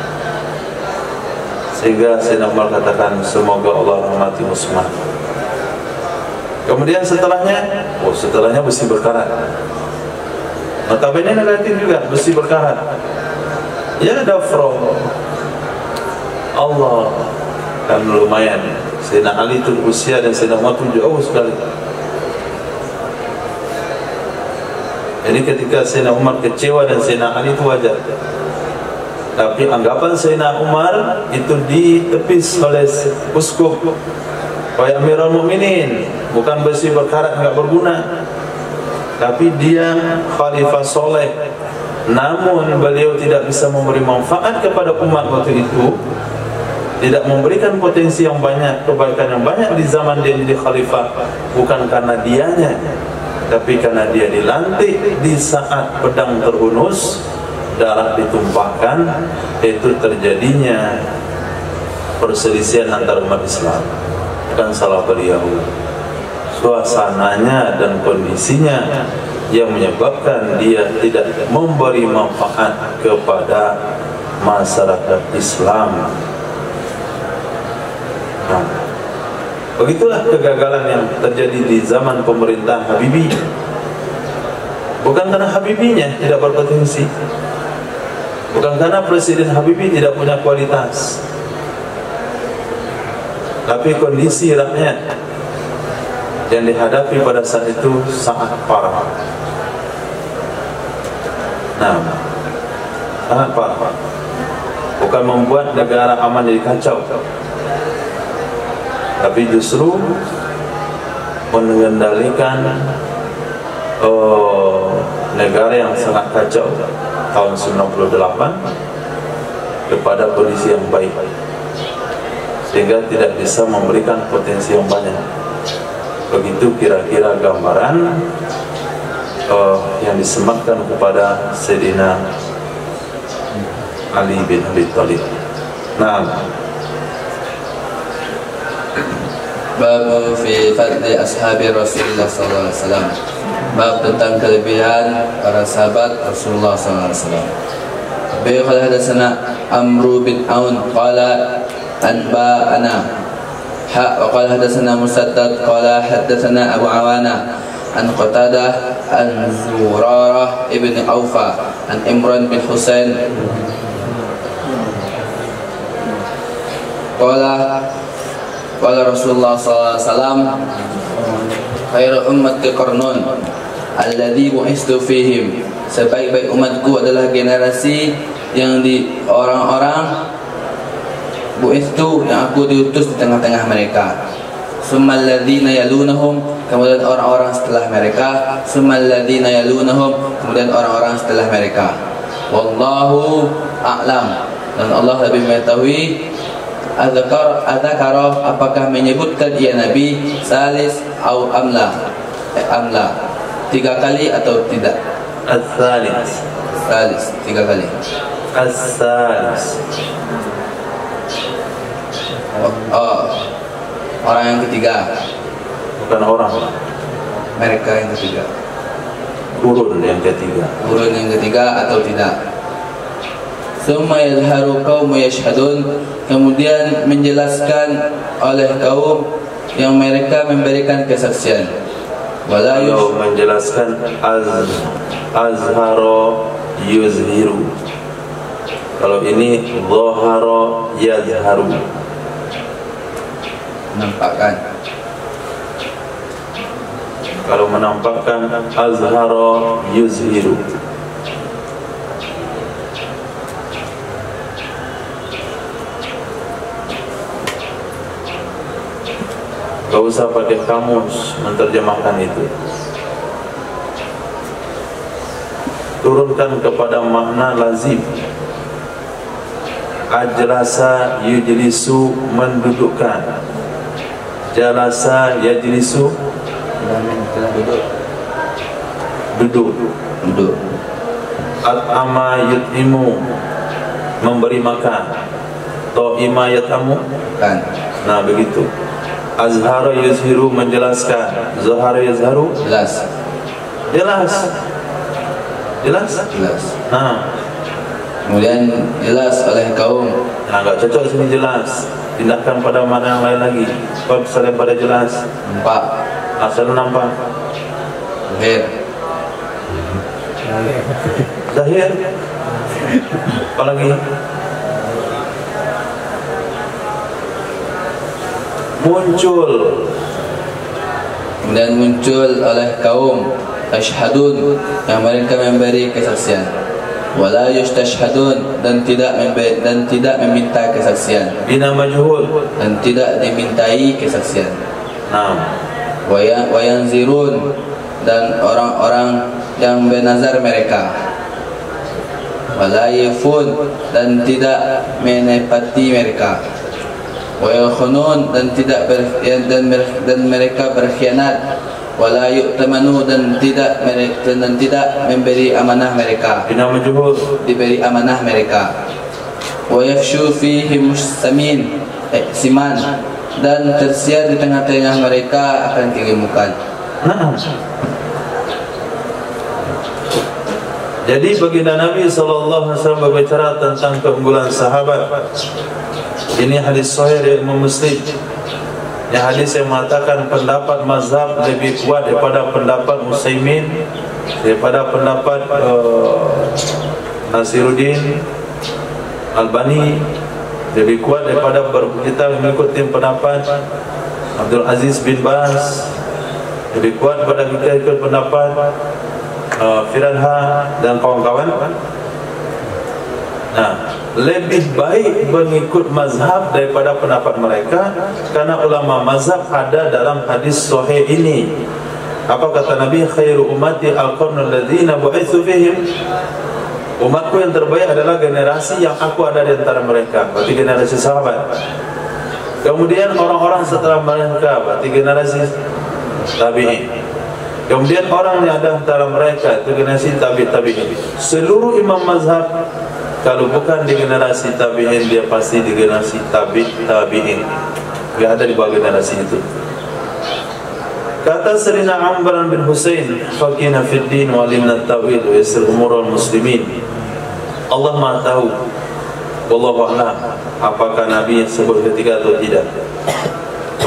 Sehingga Sayyidina Umar katakan, semoga Allah rahmati Utsman. Kemudian setelahnya, setelahnya besi berkarat. Notabene negatif juga, besi berkarat. Ya, dafro. Allah kan lumayan. Sayyidina Ali itu usia dan Sayyidina Umar itu jauh sekali. Jadi ketika Sayyidina Umar kecewa dan Sayyidina Ali itu wajar. Tapi anggapan Sayyidina Umar itu ditepis oleh uskup. Wahai Amirul Mukminin, bukan besi berkarat enggak berguna, tapi dia khalifah soleh. Namun beliau tidak bisa memberi manfaat kepada umat waktu itu, tidak memberikan potensi yang banyak, kebaikan yang banyak di zaman dia jadi khalifah, bukan karena dianya, tapi karena dia dilantik di saat pedang terhunus, darah ditumpahkan, itu terjadinya perselisihan antara umat Islam. Bukan salah beliau, suasananya dan kondisinya yang menyebabkan dia tidak memberi manfaat kepada masyarakat Islam. Nah, begitulah kegagalan yang terjadi di zaman pemerintahan Habibie. Bukan karena Habibinya tidak berpotensi, bukan karena Presiden Habibie tidak punya kualitas, tapi kondisi rakyat yang dihadapi pada saat itu sangat parah. Nah, sangat parah. Bukan membuat negara aman jadi kacau, tapi justru mengendalikan negara yang sangat kacau tahun 98 kepada kondisi yang baik, sehingga tidak bisa memberikan potensi yang banyak. Begitu kira-kira gambaran yang disematkan kepada Sayyidina Ali bin Abi Thalib. Nah, bab fi fadli ashabi Rasulullah sallallahu alaihi wasallam. Bab tentang kelebihan para sahabat Rasulullah sallallahu alaihi wasallam. Bi hadatsana Amru bin Aun qala anba'ana wa qala hadatsana Musaddad qala hadatsana Abu Awana an Qatadah an Zurarah ibn Aufa an Imran bin Husain qala Rasulullah sallallahu alaihi wasallam khairu ummati qarnun alladzi bu'istu fihim, sebaik-baik umatku adalah generasi yang di orang-orang bu'istu yang aku diutus di tengah-tengah mereka. Summal ladzina yalunahum, kemudian orang-orang setelah mereka. Summal ladzina yalunahum, kemudian orang-orang setelah mereka. Wallahu a'lam, dan Allah lebih mengetahui. Adzakara, apakah menyebutkan ia Nabi salis au amla, amla 3 kali atau tidak? As-salis. Salis 3 kali. As-salis. Orang yang ketiga. Bukan orang. Mereka yang ketiga. Kurun yang ketiga. Kurun yang ketiga atau tidak? Summa yadharu qaum yashhadun, kemudian menjelaskan oleh kaum yang mereka memberikan kesaksian. Kalau menjelaskan azharo yuzhiru, kalau ini dhaharo yazharu, menampakkan. Kalau menampakkan azharo yuzhiru. Gak usah pakai kamus menerjemahkan itu. Turunkan kepada makna lazim. Ajlasa yujlisu, mendudukkan. Jalasa yajlisu, duduk. Duduk. At'ama yut'imu, memberi makan. To'ima yat'amu, Kan. nah begitu. Azhara yuzhiru, menjelaskan. Zahara yazharu, Jelas. jelas. Jelas? Jelas. Nah, Kemudian jelas oleh kaum. nah enggak cocok sini jelas. Pindahkan pada mana yang lain lagi. Sebab selain pada jelas. Nampak. Asal nampak. Zahir. Zahir. Apa lagi? Muncul. Kemudian muncul oleh kaum ashhadun, yang mereka memberi kesaksian. Wala yustashhadun, dan tidak meminta kesaksian. Bina majhul. Dan tidak dimintai kesaksian. Nah, Wayanzirun, dan orang-orang yang bernazar mereka. Wala yafun, dan tidak menepati mereka. Wayakhunun, dan dan mereka berkhianat. Wala yu'tamanu, dan tidak memberi amanah mereka. bina majhul. Diberi amanah mereka. Wayafshu fihim samin, siman, dan tersiar di tengah-tengah mereka akan kegemukan. Nah. Jadi baginda Nabi SAW berbicara tentang keunggulan sahabat. Ini hadis sahih dari Imam Muslim. Yang hadis yang mengatakan pendapat mazhab lebih kuat daripada pendapat Utsaimin, daripada pendapat Nasiruddin Albani, lebih kuat daripada kita mengikuti pendapat Abdul Aziz bin Baz, lebih kuat pada kita ikut pendapat Firanha dan kawan-kawan. Nah, lebih baik mengikut mazhab daripada pendapat mereka, karena ulama mazhab ada dalam hadis sahih ini. Apa kata Nabi? Khairu ummati al-qarnul ladzina bu'itsu fihim. Umatku yang terbaik adalah generasi yang aku ada di antara mereka, berarti generasi sahabat. Kemudian orang-orang setelah mereka, berarti generasi tabi'in. Kemudian orang yang ada antara mereka itu generasi tabi'in. Seluruh imam mazhab, kalau bukan di generasi tabi'in, dia pasti di generasi tabi'in. Tidak ada di bawah generasi itu. Kata Sayyidina Imran bin Husain, faqihna fid din wa alimna at-ta'wil wa yassir umurul muslimin. Allah Maha tahu. Wallahu a'lam apakah Nabi yang sebut ketika atau tidak.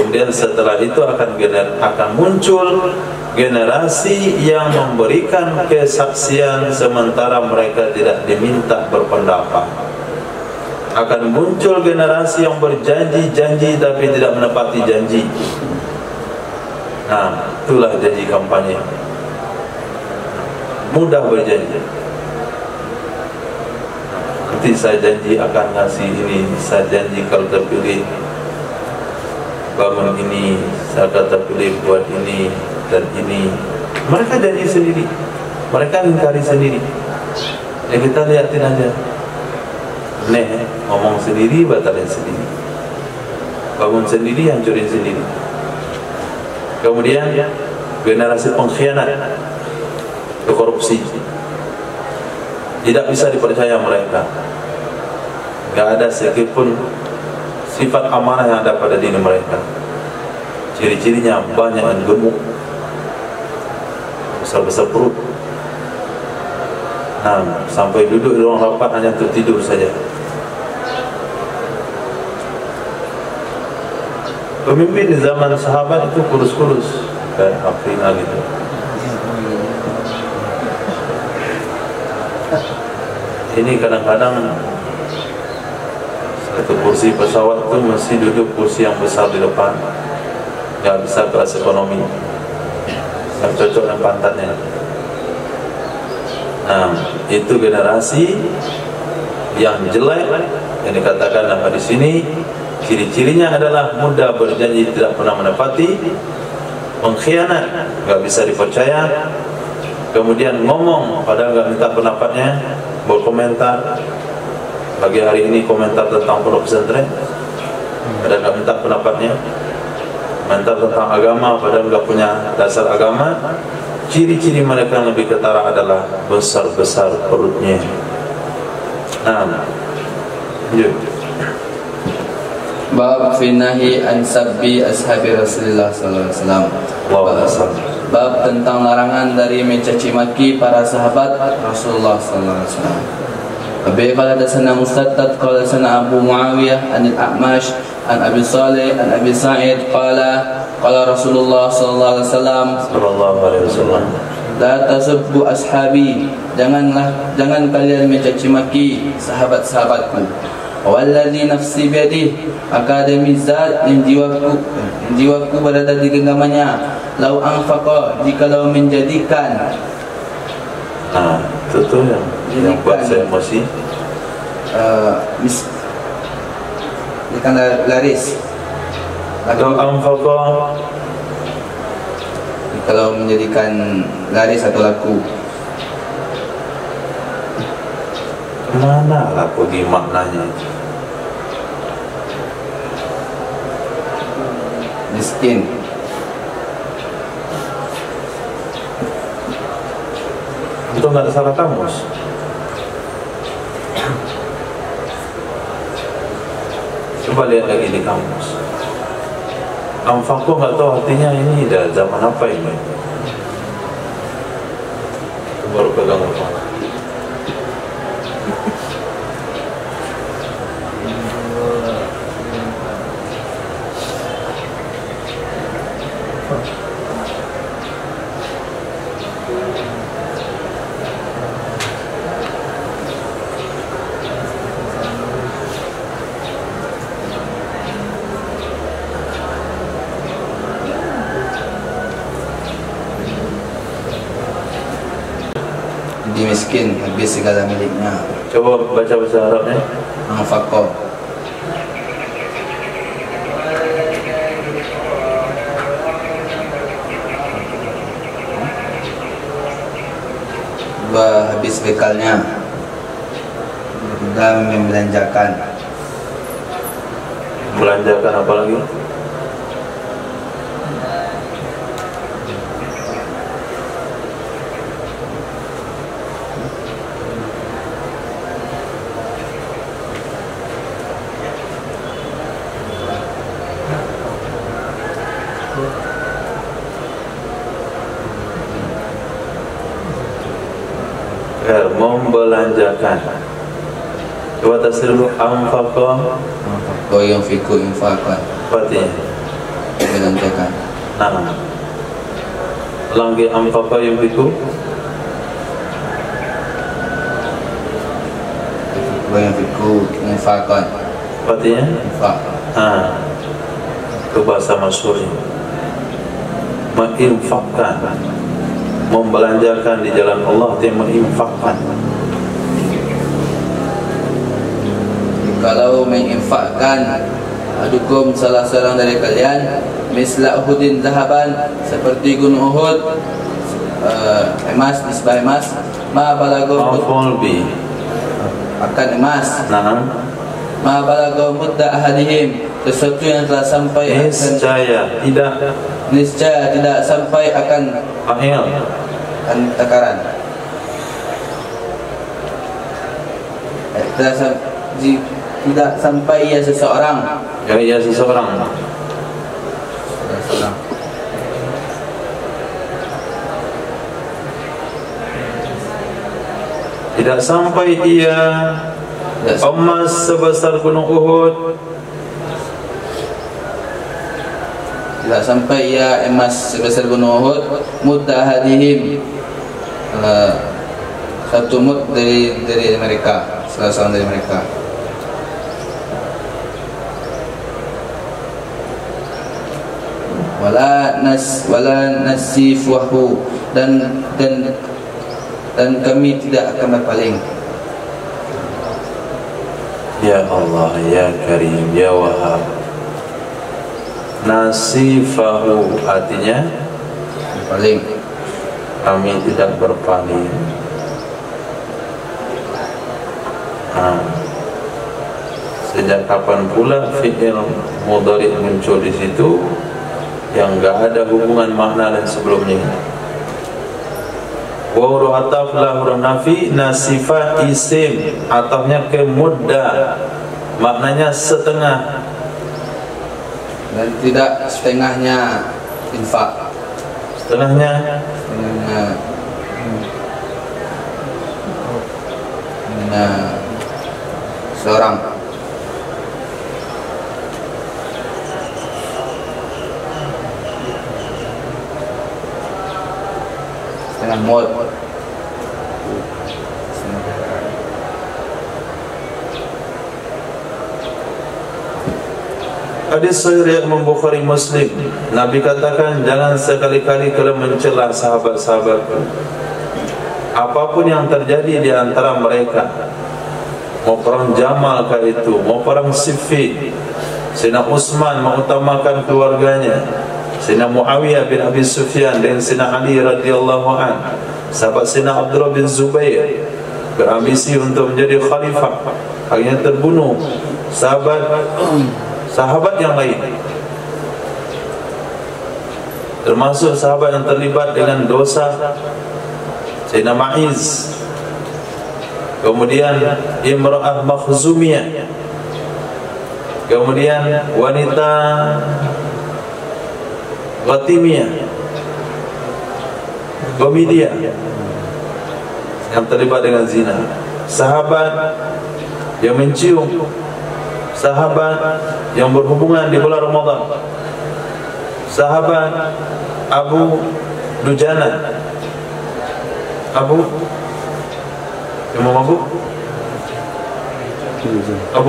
Kemudian setelah itu akan muncul generasi yang memberikan kesaksian sementara mereka tidak diminta berpendapat. Akan muncul generasi yang berjanji-janji tapi tidak menepati janji. Nah, itulah janji kampanye. Mudah berjanji. Nanti saya janji akan ngasih ini, saya janji kalau terpilih bangun ini, saya kata pilih buat ini dan ini. Mereka janji sendiri, mereka ingkari sendiri. Ya kita lihatin aja. Ngomong sendiri, batalin sendiri. Bangun sendiri, hancurin sendiri. Kemudian generasi pengkhianat, korupsi, tidak bisa dipercaya mereka. Tidak ada sedikitpun sifat amanah yang ada pada diri mereka. Ciri-cirinya banyak yang gemuk, besar-besar perut. Nah, sampai duduk di ruang rapat hanya untuk tidur saja. Pemimpin di zaman sahabat itu kurus-kurus kayak Afrina gitu. Ini kadang-kadang satu kursi pesawat itu mesti duduk kursi yang besar di depan. Gak bisa kelas ekonomi, gak cocok dengan pantatnya. Nah, itu generasi yang jelek yang dikatakan nama di sini. Ciri-cirinya adalah mudah berjanji tidak pernah menepati, mengkhianat, gak bisa dipercaya. Kemudian ngomong padahal gak minta pendapatnya, berkomentar. Pagi hari ini komentar tentang pondok pesantren, padahal gak minta pendapatnya. Komentar tentang agama padahal gak punya dasar agama. Ciri-ciri mereka yang lebih ketara adalah besar-besar perutnya. Nah, lanjut. Bab fi nahi an sabbi ashabi Rasulullah sallallahu alaihi wasallam. Bab tentang larangan dari mencaci maki para sahabat Rasulullah sallallahu alaihi wasallam. Abi qala dasana Musaddad qala sana Abu Muawiyah an al-A'mash an Abi Salih an Abi Sa'id qala Rasulullah sallallahu alaihi wasallam la tasubbu ashabi, jangan kalian mencaci maki sahabat-sahabatku. Walladzi nafsi biyadihi, akademi zat yang jiwaku berada di genggamannya. Lau anfaqa, jikalau menjadikan. Nah, itu tuh yang buat saya emosi. Jika laris. Lau anfaqa, jikalau menjadikan laris atau laku. Mana lah pergi maknanya? Miskin. Itu nggak ada salah kamus. Coba lihat lagi di kamus. Anfaqo nggak tahu artinya ini dah zaman apa ini? Baru pegang apa? Miskin, habis segala miliknya. Coba baca bahasa Arabnya. Anfaqo. Habis bekalnya dan membelanjakan. Belanjakan apa lagi? Membelanjakan. Coba tafsir dulu. Anfaqa wa yunfiqu infaqan. artinya belanjakan. Nah, langgi ampapa yang itu Yang fiku infakon. artinya Infak. Itu bahasa masyhurnya. Menginfakkan, membelanjakan di jalan Allah, dia menginfakkan. Kalau menginfakkan adukum salah seorang dari kalian misla Uhudin zahaban, seperti gunung Uhud, emas, nisbah emas, ma balago Bi. akan emas, Nah, ma balago mudda ahadihim, sesuatu yang telah sampai niscaya tidak sampai akan takaran. Tidak sampai ia seseorang. Ya seseorang. Tidak sampai ia emas sebesar gunung Uhud. Tidak sampai ia emas sebesar gunung Uhud. Mudda hadihim, satu mud dari mereka, salah seorang dari mereka. Wala nasifuhu, dan kami tidak akan berpaling. Ya Allah, ya Karim, ya Wahhab. Nasifahu artinya Berpaling. kami tidak berpaling. Sejak kapan pula fi'il mudhari muncul di situ yang enggak ada hubungan makna dan sebelumnya? Wa huruf ataf la huruf nafi, nasifah isim, atafnya ke mudda, maknanya setengah, Dan tidak setengahnya infak. setengahnya seorang. Setengah mod. Hadis sahih riwayat Imam Bukhari Muslim, Nabi katakan, jangan sekali-kali kalian mencela sahabat-sahabatku. Apapun yang terjadi di antara mereka, mau perang Jamal kah itu, mau perang Siffin, Sayyidina Utsman mengutamakan keluarganya, Sayyidina Muawiyah bin Abi Sufyan dan Sayyidina Ali radhiyallahu an, sahabat Sayyidina Abdullah bin Zubair berambisi untuk menjadi khalifah, akhirnya terbunuh. Sahabat yang lain, termasuk sahabat yang terlibat dengan dosa, Sayyidina Ma'iz, kemudian Imra'ah Makhzumiyah, kemudian wanita Ghatimiyah, Gomidia yang terlibat dengan zina, sahabat yang mencium, sahabat yang berhubungan di bulan Ramadan, sahabat Abu Dujana, Abu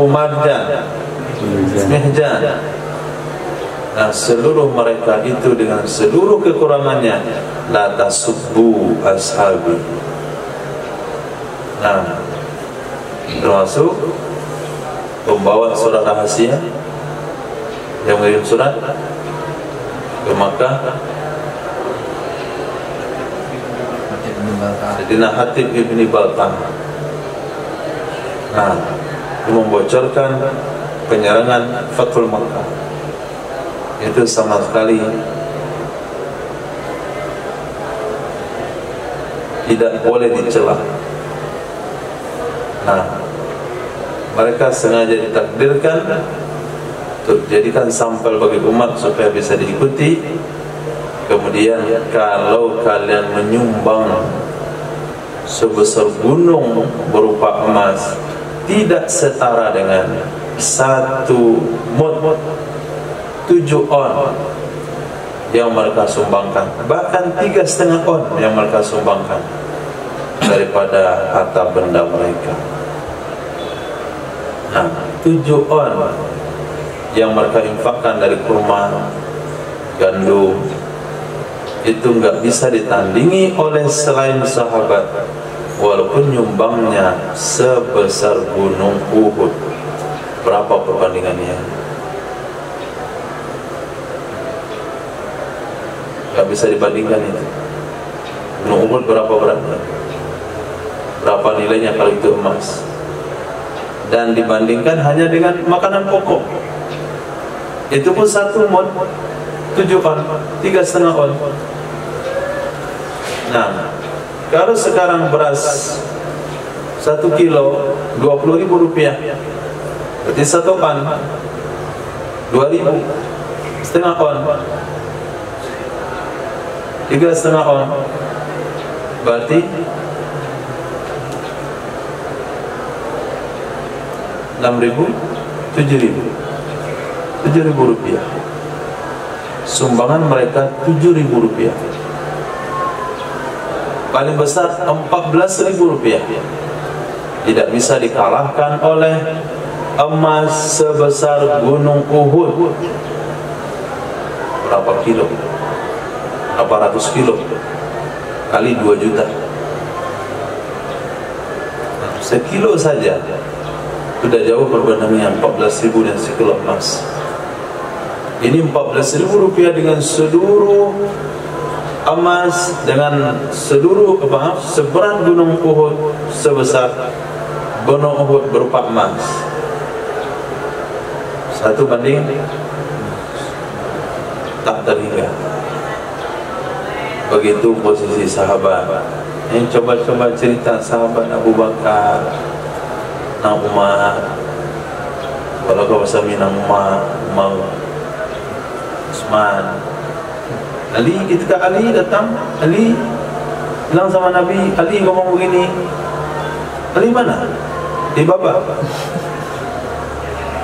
Marjan, Mihjan. Nah, seluruh mereka itu dengan seluruh kekurangannya, la tasubbu ashabi. Nah, termasuk pembawa surat rahasia yang mengirim surat ke Makkah, Sayyidina Hatib ibni Balqah. Nah, membocorkan penyerangan Fathul Makkah. Itu sama sekali tidak boleh dicela. Nah, mereka sengaja ditakdirkan untuk dijadikan sampel bagi umat supaya bisa diikuti. Kemudian kalau kalian menyumbang sebesar gunung berupa emas, tidak setara dengan 1 mud 7 on, yang mereka sumbangkan, bahkan 3,5 on yang mereka sumbangkan daripada harta benda mereka. Nah, 7 on yang mereka infakkan dari kurma, gandum, itu enggak bisa ditandingi oleh selain sahabat, walaupun nyumbangnya sebesar gunung Uhud. Berapa perbandingannya? Enggak bisa dibandingkan itu. Gunung Uhud berapa beratnya? Berapa nilainya kalau itu emas? Dan dibandingkan hanya dengan makanan pokok, itu pun 1 mon 7 on, 3,5 on. Nah, kalau sekarang beras 1 kilo 20.000 rupiah, berarti 1 on 2.000, setengah on, 3,5 on, berarti 6.000, 7.000 rupiah. Sumbangan mereka 7.000 rupiah. Paling besar 14.000 rupiah. Tidak bisa dikalahkan oleh emas sebesar gunung Uhud. Berapa kilo? Berapa ratus kilo? Kali 2 juta. Sekilo saja sudah jauh perbandingan 14.000 dan sekilo emas. Ini 14.000 rupiah dengan seluruh emas, dengan seluruh seberat gunung Uhud, sebesar gunung Uhud berupa emas. 1 banding tak terhingga. Begitu posisi sahabat. Ini coba-coba cerita sahabat Abu Bakar, Nang Umar, kalau kau bersama Nang Umar, Usman, Ali. Ketika Ali datang, Ali bilang sama Nabi, Ali ngomong begini. Ali mana? Di babak.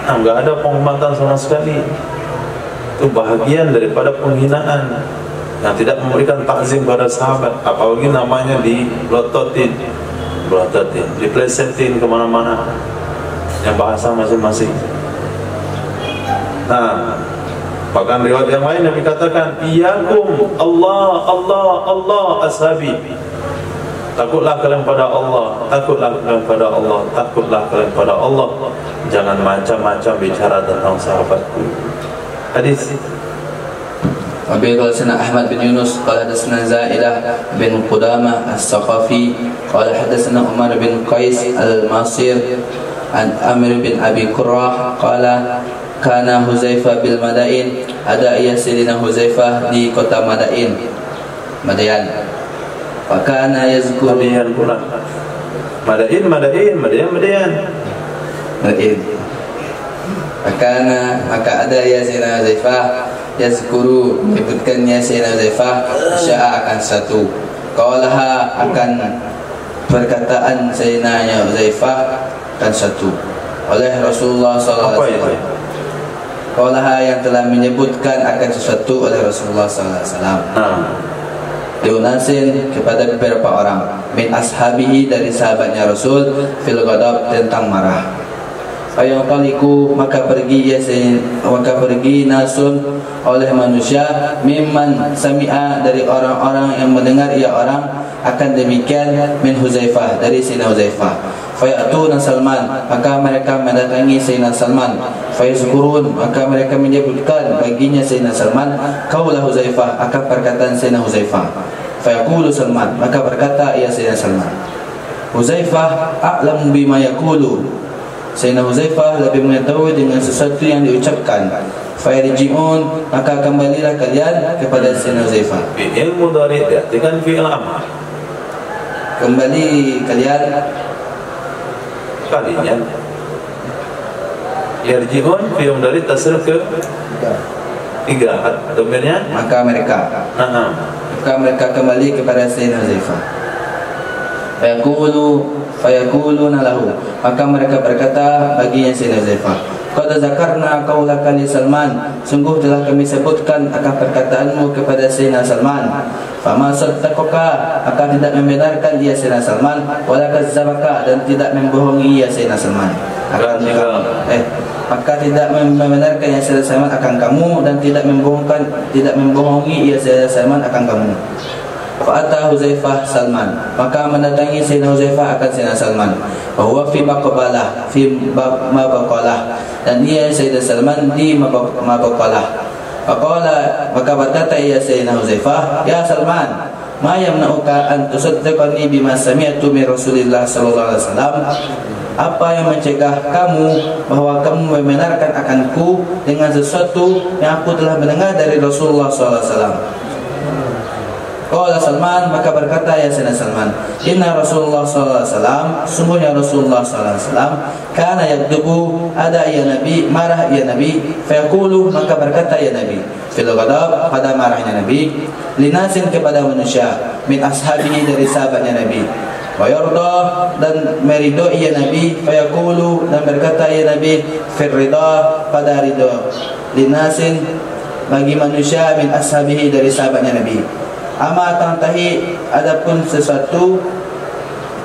Nah, enggak ada penghormatan sama sekali. Itu bahagian daripada penghinaan yang tidak memberikan takzim pada sahabat. Apalagi namanya dilototin, diplesetin kemana-mana, yang bahasa masing-masing. Nah, bahkan riwayat yang lain Nabi katakan, iyakum Allah, Allah, Allah ashabi. Takutlah kalian pada Allah, takutlah kalian pada Allah, takutlah kalian pada Allah. Jangan macam-macam bicara tentang sahabatku. Hadis. Abi Qasana Ahmad bin Yunus qala hadatsana Zaidah bin Qudamah As-Saqafi qala hadatsana Umar bin Qais Al-Masir an Amir bin Abi Qurrah qala kana Huzaifah bil Madain, ada ia Sayyidina Huzaifah di kota Madain, Madain. Wa kana yazkur Madain pula. Madain. Maka ada ya Sayyidina Huzaifah yazkuru, menyebutkannya Sayyidina Huzaifah sya'a akan satu, qaulaha akan perkataan Sayyidina Huzaifah akan satu oleh Rasulullah sallallahu alaihi wasallam. Qaulaha yang telah menyebutkan akan sesuatu oleh Rasulullah sallallahu alaihi wasallam. Diunasin kepada beberapa orang min ashabihi, dari sahabatnya Rasul, fil ghadab, tentang marah. Fayaqaliku, maka pergi nasun oleh manusia, mimman sami'a, dari orang-orang yang mendengar ia orang akan demikian, min Huzaifah, dari Sayyidina Huzaifah. Fayatuna Salman, maka mereka mendatangi Sayyidina Salman. Fayazkurun, maka mereka menyebutkan baginya Sayyidina Salman qaulah Huzaifah, akan perkataan Sayyidina Huzaifah. Fayaqulu Salman, maka berkata ia Sayyidina Salman, Huzaifah a'lamu bima yaqulu, Sayyidina Huzaifah lebih mengetahui dengan sesuatu yang diucapkan. Fayarji'un, maka kembalilah kalian kepada Sayyidina Huzaifah. Fi'il mudhari' dengan fi'il amr. Kembali kalian kalinya. Yarji'un fi'il mudhari' tasrif ke 3. Domirnya maka mereka. Maka mereka kembali kepada Sayyidina Huzaifah. Fayaquluna lahu, maka mereka berkata baginya Sayyidina Huzaifah, qad zakarna qaulaka li Salman, sungguh telah kami sebutkan akan perkataanmu kepada Sayyidina Salman. Fama saddaqaka, akan tidak membenarkan ia Sayyidina Salman, wala kazzabaka, dan tidak membohongi ia Sayyidina Salman. Maka tidak membenarkan ia Sayyidina Salman akan kamu, dan tidak membohongi ia Sayyidina Salman akan kamu. Fa'ata Huzaifah Salman, maka mendatangi Sayyidina Huzaifah akan Sayyidina Salman. Bahwa fi maqbalah, fi mabaqalah, dan ia Sayyidina Salman di mabaqalah. Faqala, maka berkata ia Sayyidina Huzaifah, ya Salman, ma yamna'uka an tusaddiqani bima sami'tu min Rasulillah sallallahu alaihi wasallam? Apa yang mencegah kamu bahwa kamu membenarkan akanku dengan sesuatu yang aku telah mendengar dari Rasulullah sallallahu alaihi wasallam? Qala Salman, maka berkata ya Sayyidina Salman, inna Rasulullah sallallahu alaihi wasallam, sungguhnya Rasulullah sallallahu alaihi wasallam, kana yakdubu, ada ya Nabi, marah ya Nabi, fayaqulu, maka berkata ya Nabi, fil ghadab, pada marahnya Nabi, linasin kepada manusia, min ashabihi, dari sahabatnya Nabi, wa yarda, dan meridoi ya Nabi, fayaqulu, dan berkata ya Nabi, fil rida, pada ridho, linasin, bagi manusia, min ashabihi, dari sahabatnya Nabi. Ama tangtahi, adapun sesuatu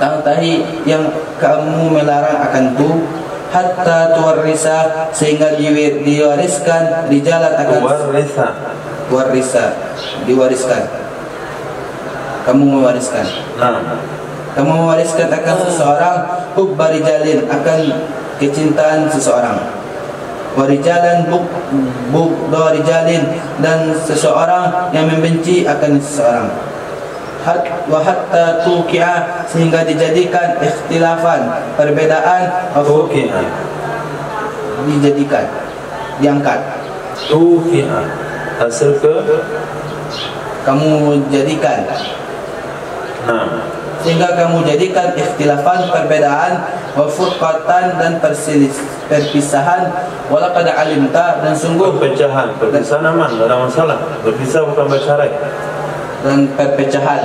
tangtahi yang kamu melarang akanku, hatta tuwarrisa, sehingga diwariskan rijalan akan diwariskan, kamu mewariskan, kamu mewariskan akan seseorang, hubba rijalin, akan kecintaan seseorang, warijalan bughdha rijalin, dan seseorang yang membenci akan seseorang, wa hatta tuqi'a, sehingga dijadikan ikhtilafan, perbedaan, dijadikan, diangkat, tuqi'a, hasil ke kamu jadikan, sehingga kamu jadikan ikhtilafan, perbedaan, wa furqatan, dan perpisahan, wala qad alimta, dan sungguh perpecahan aman, tidak ada masalah, berpisah bukan bercerai, dan perpecahan,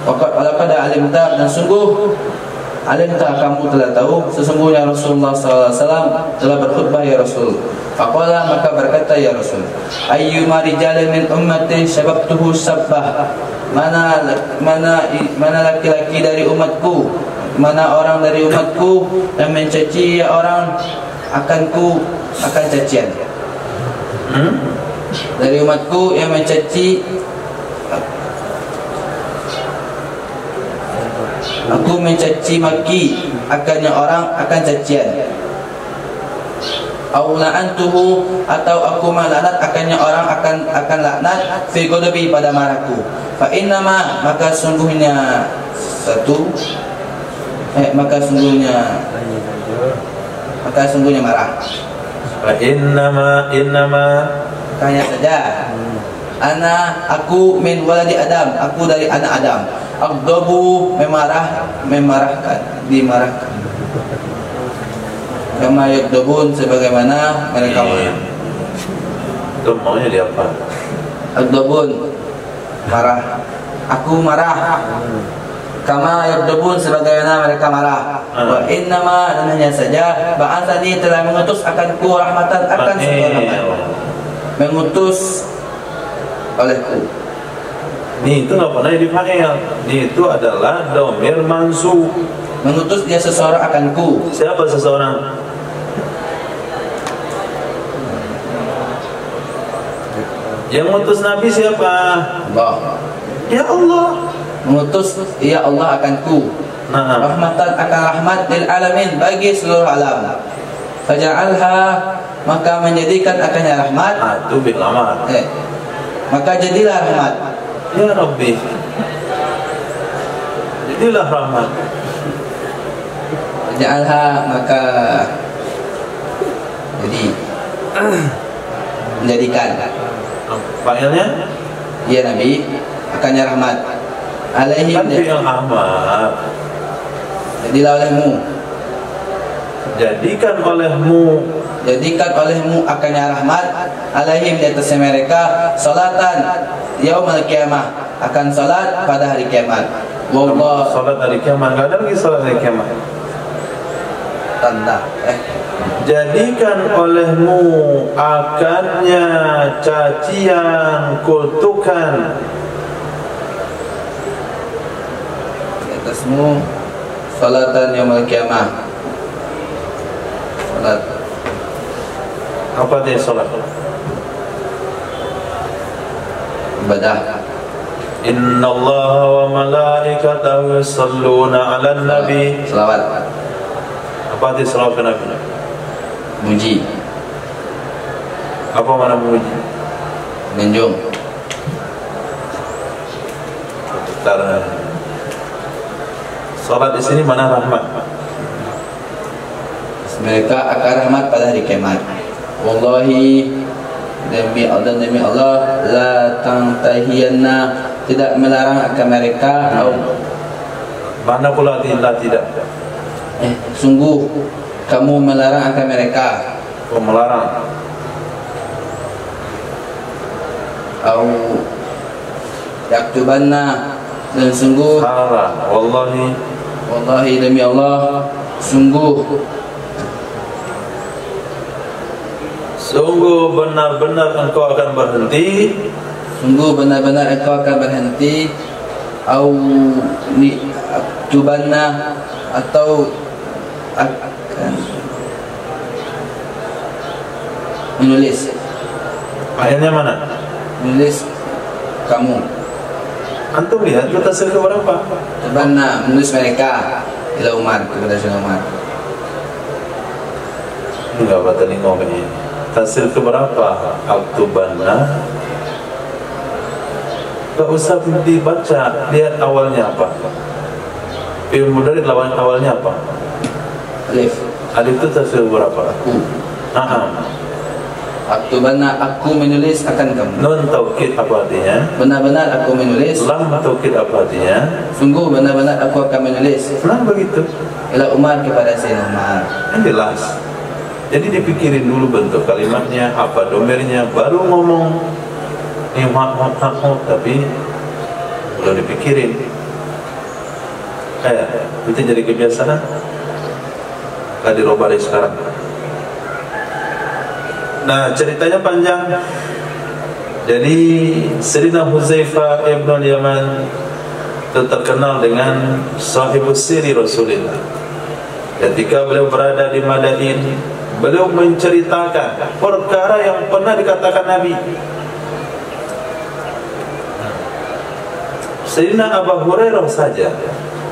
wala qad alimta, dan sungguh alimta, kamu telah tahu, sesungguhnya Rasulullah SAW telah berkhutbah ya Rasul. Faqala, maka berkata ya Rasul, ayyuma rijalin min ummati syababtuhu sabbah, mana laki-laki dari umatku, mana orang dari umatku yang mencaci orang akanku, akan cacian. Dari umatku yang mencaci aku, mencaci maki akannya orang, akan cacian. Au la'antuhu, atau aku melaknat akannya orang, akan laknat, fi ghadabi, pada marahku. Fa innama, maka sungguhnya maka sungguhnya marah. Fa innama Hanya saja, aku min waladi Adam, aku dari anak Adam. Aghdabu, memarahkan, dimarahkan. Kama yaghdabun, sebagaimana mereka marah. Itu maunya dia apa? Aghdabun, marah. Aku marah. Kama yaghdabun, sebagaimana mereka marah. Wa innama, dan hanya saja, ba'atsani, telah mengutus akanku rahmatan, akan sebuah rahmat, mengutus olehku. Ini itu nggak pernah dipakai. Ini itu adalah domir mansub. Mengutus dia seseorang akanku. Siapa seseorang? Yang mengutus Nabi siapa? Allah. Ya Allah. Mengutus ya Allah akanku. Rahmatan, akan rahmat lil alamin, bagi seluruh alam. Faja'alha, maka menjadikan akannya rahmat. Itu bil amal. Maka jadilah rahmat. Ya Rabbi, jadilah rahmat. Faja'alha, maka jadi menjadikan. Failnya? Ya Nabi, akannya rahmat. Alaihim, yang amat. Jadilah olehmu. Jadikan olehmu akannya rahmat. Alaihim, di atas mereka, salatan yaumul qiyamah, akan salat pada hari kiamat. Wallah, salat hari kiamat, enggak ada lagi salat hari kiamat. tanda. Jadikan olehmu akannya cacian, kutukan atasmu salatan yaumil qiyamah. Salat. Apa dia salat? Ibadah. Innallaha wa malaikatahu yusholluna 'alan nabi. Selawat. Apa dia selawat ke Nabi? Muji. Apa makna muji? Menjunjung. Karena salat di sini mana rahmat? Mereka akan rahmat pada hari kiamat. Wallahi, demi Allah, la tantahiyanna, tidak melarang akan mereka. Mana pula tidak? Sungguh kamu melarang akan mereka. Melarang. Au yaktubanna, dan sungguh Salah. wallahi demi Allah, sungguh benar-benar engkau akan berhenti. Sungguh benar-benar engkau akan berhenti. Au ni yaktubanna, atau akan menulis. Ayatnya mana? Menulis kamu. Antum lihat itu tafsir ke berapa? Tubanna, menulis mereka ila Umar, kepada Sayyidina Umar. Enggak batal ngomong ini. Tafsir ke berapa? Aktubanna. Tak usah dibaca, lihat awalnya apa. Fi'il mudhari lawan awalnya apa? Alif. Alif itu tafsir berapa? Aku. Naam. Aktubanna, aku menulis akan kamu. Nun taukid apa artinya? Benar-benar aku menulis. Lam taukid apa artinya? Sungguh benar-benar aku akan menulis. Kenapa begitu? Ila Umar, kepada Sayyidina Umar. Yang jelas. Jadi dipikirin dulu bentuk kalimatnya, apa domirnya, baru ngomong. Ini tapi belum dipikirin. Itu jadi kebiasaan. Gak dirubah dari sekarang. Nah, ceritanya panjang. Jadi Sayyidina Huzaifah ibn al-Yaman terkenal dengan sahibus siri Rasulullah. Ketika beliau berada di Madain, beliau menceritakan perkara yang pernah dikatakan Nabi. Sayyidina Abu Hurairah saja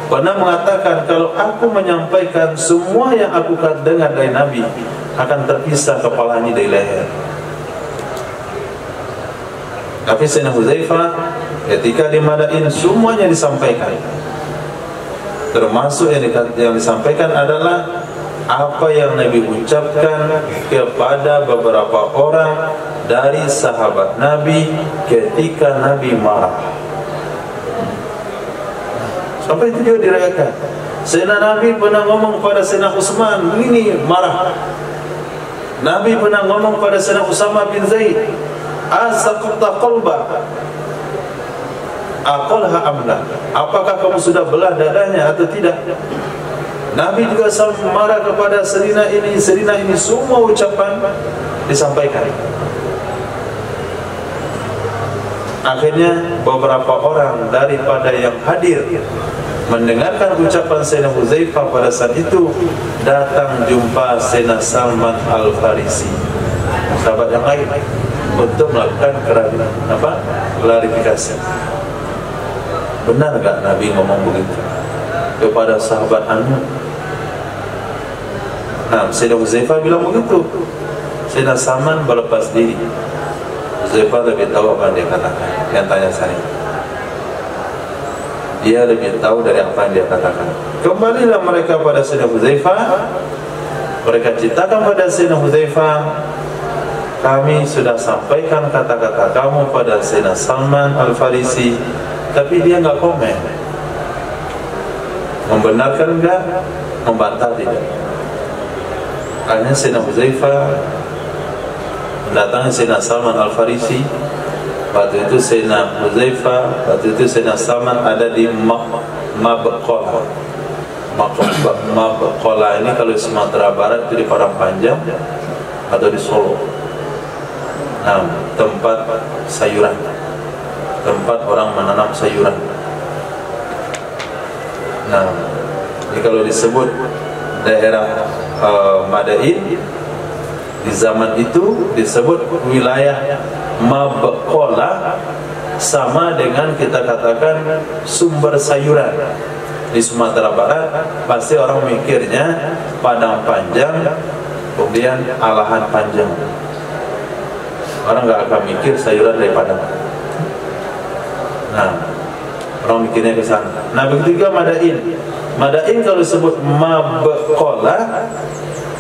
pernah mengatakan, kalau aku menyampaikan semua yang aku dengar dari Nabi, akan terpisah kepalanya dari leher. Tapi Sayyidina Huzaifah ketika di Madain semuanya disampaikan. Termasuk yang disampaikan adalah apa yang Nabi ucapkan kepada beberapa orang dari sahabat Nabi ketika Nabi marah. Sampai itu juga dirayakan. Sayyidina Nabi pernah ngomong pada Sayyidina Utsman, ini marah. Nabi pernah ngomong pada Sayyidina Usama bin Zaid, asaqta qalba aqalha amla, apakah kamu sudah belah dadanya atau tidak? Nabi juga sampai marah kepada Sayyidina ini, semua ucapan disampaikan. Akhirnya beberapa orang daripada yang hadir mendengarkan ucapan Sayyidina Huzaifah pada saat itu, datang jumpa Sayyidina Salman Al-Farisi, sahabat yang lain, untuk melakukan klarifikasi. Benar gak Nabi ngomong begitu kepada sahabat anu? Nah, Sayyidina Huzaifah bilang begitu. Sayyidina Salman berlepas diri. Huzaifah lebih tahu apa yang dia katakan. Yang tanya saya, dia lebih tahu dari apa yang dia katakan. Kembalilah mereka pada Sayyidina Huzaifah. Mereka ceritakan pada Sayyidina Huzaifah, kami sudah sampaikan kata-kata kamu pada Sayyidina Salman Al-Farisi, tapi dia enggak komen. Membenarkan enggak? Membantah tidak? Akhirnya Sayyidina Huzaifah mendatangi Sayyidina Salman Al-Farisi. Waktu itu Sayyidina Huzaifah, waktu itu Sayyidina Salman ada di Mabqah. Mabaqala ini kalau di Sumatera Barat itu di Padang Panjang atau di Solo. Nah, tempat sayuran, tempat orang menanam sayuran. Nah, ini kalau disebut daerah Madain di zaman itu disebut wilayah Mabaqala, sama dengan kita katakan sumber sayuran. Di Sumatera Barat pasti orang mikirnya Padang Panjang, kemudian alahan panjang. Orang nggak akan mikir sayuran dari Padang. Nah, orang mikirnya ke sana. Nah, begitu juga Madain. Madain kalau disebut Mabaqala,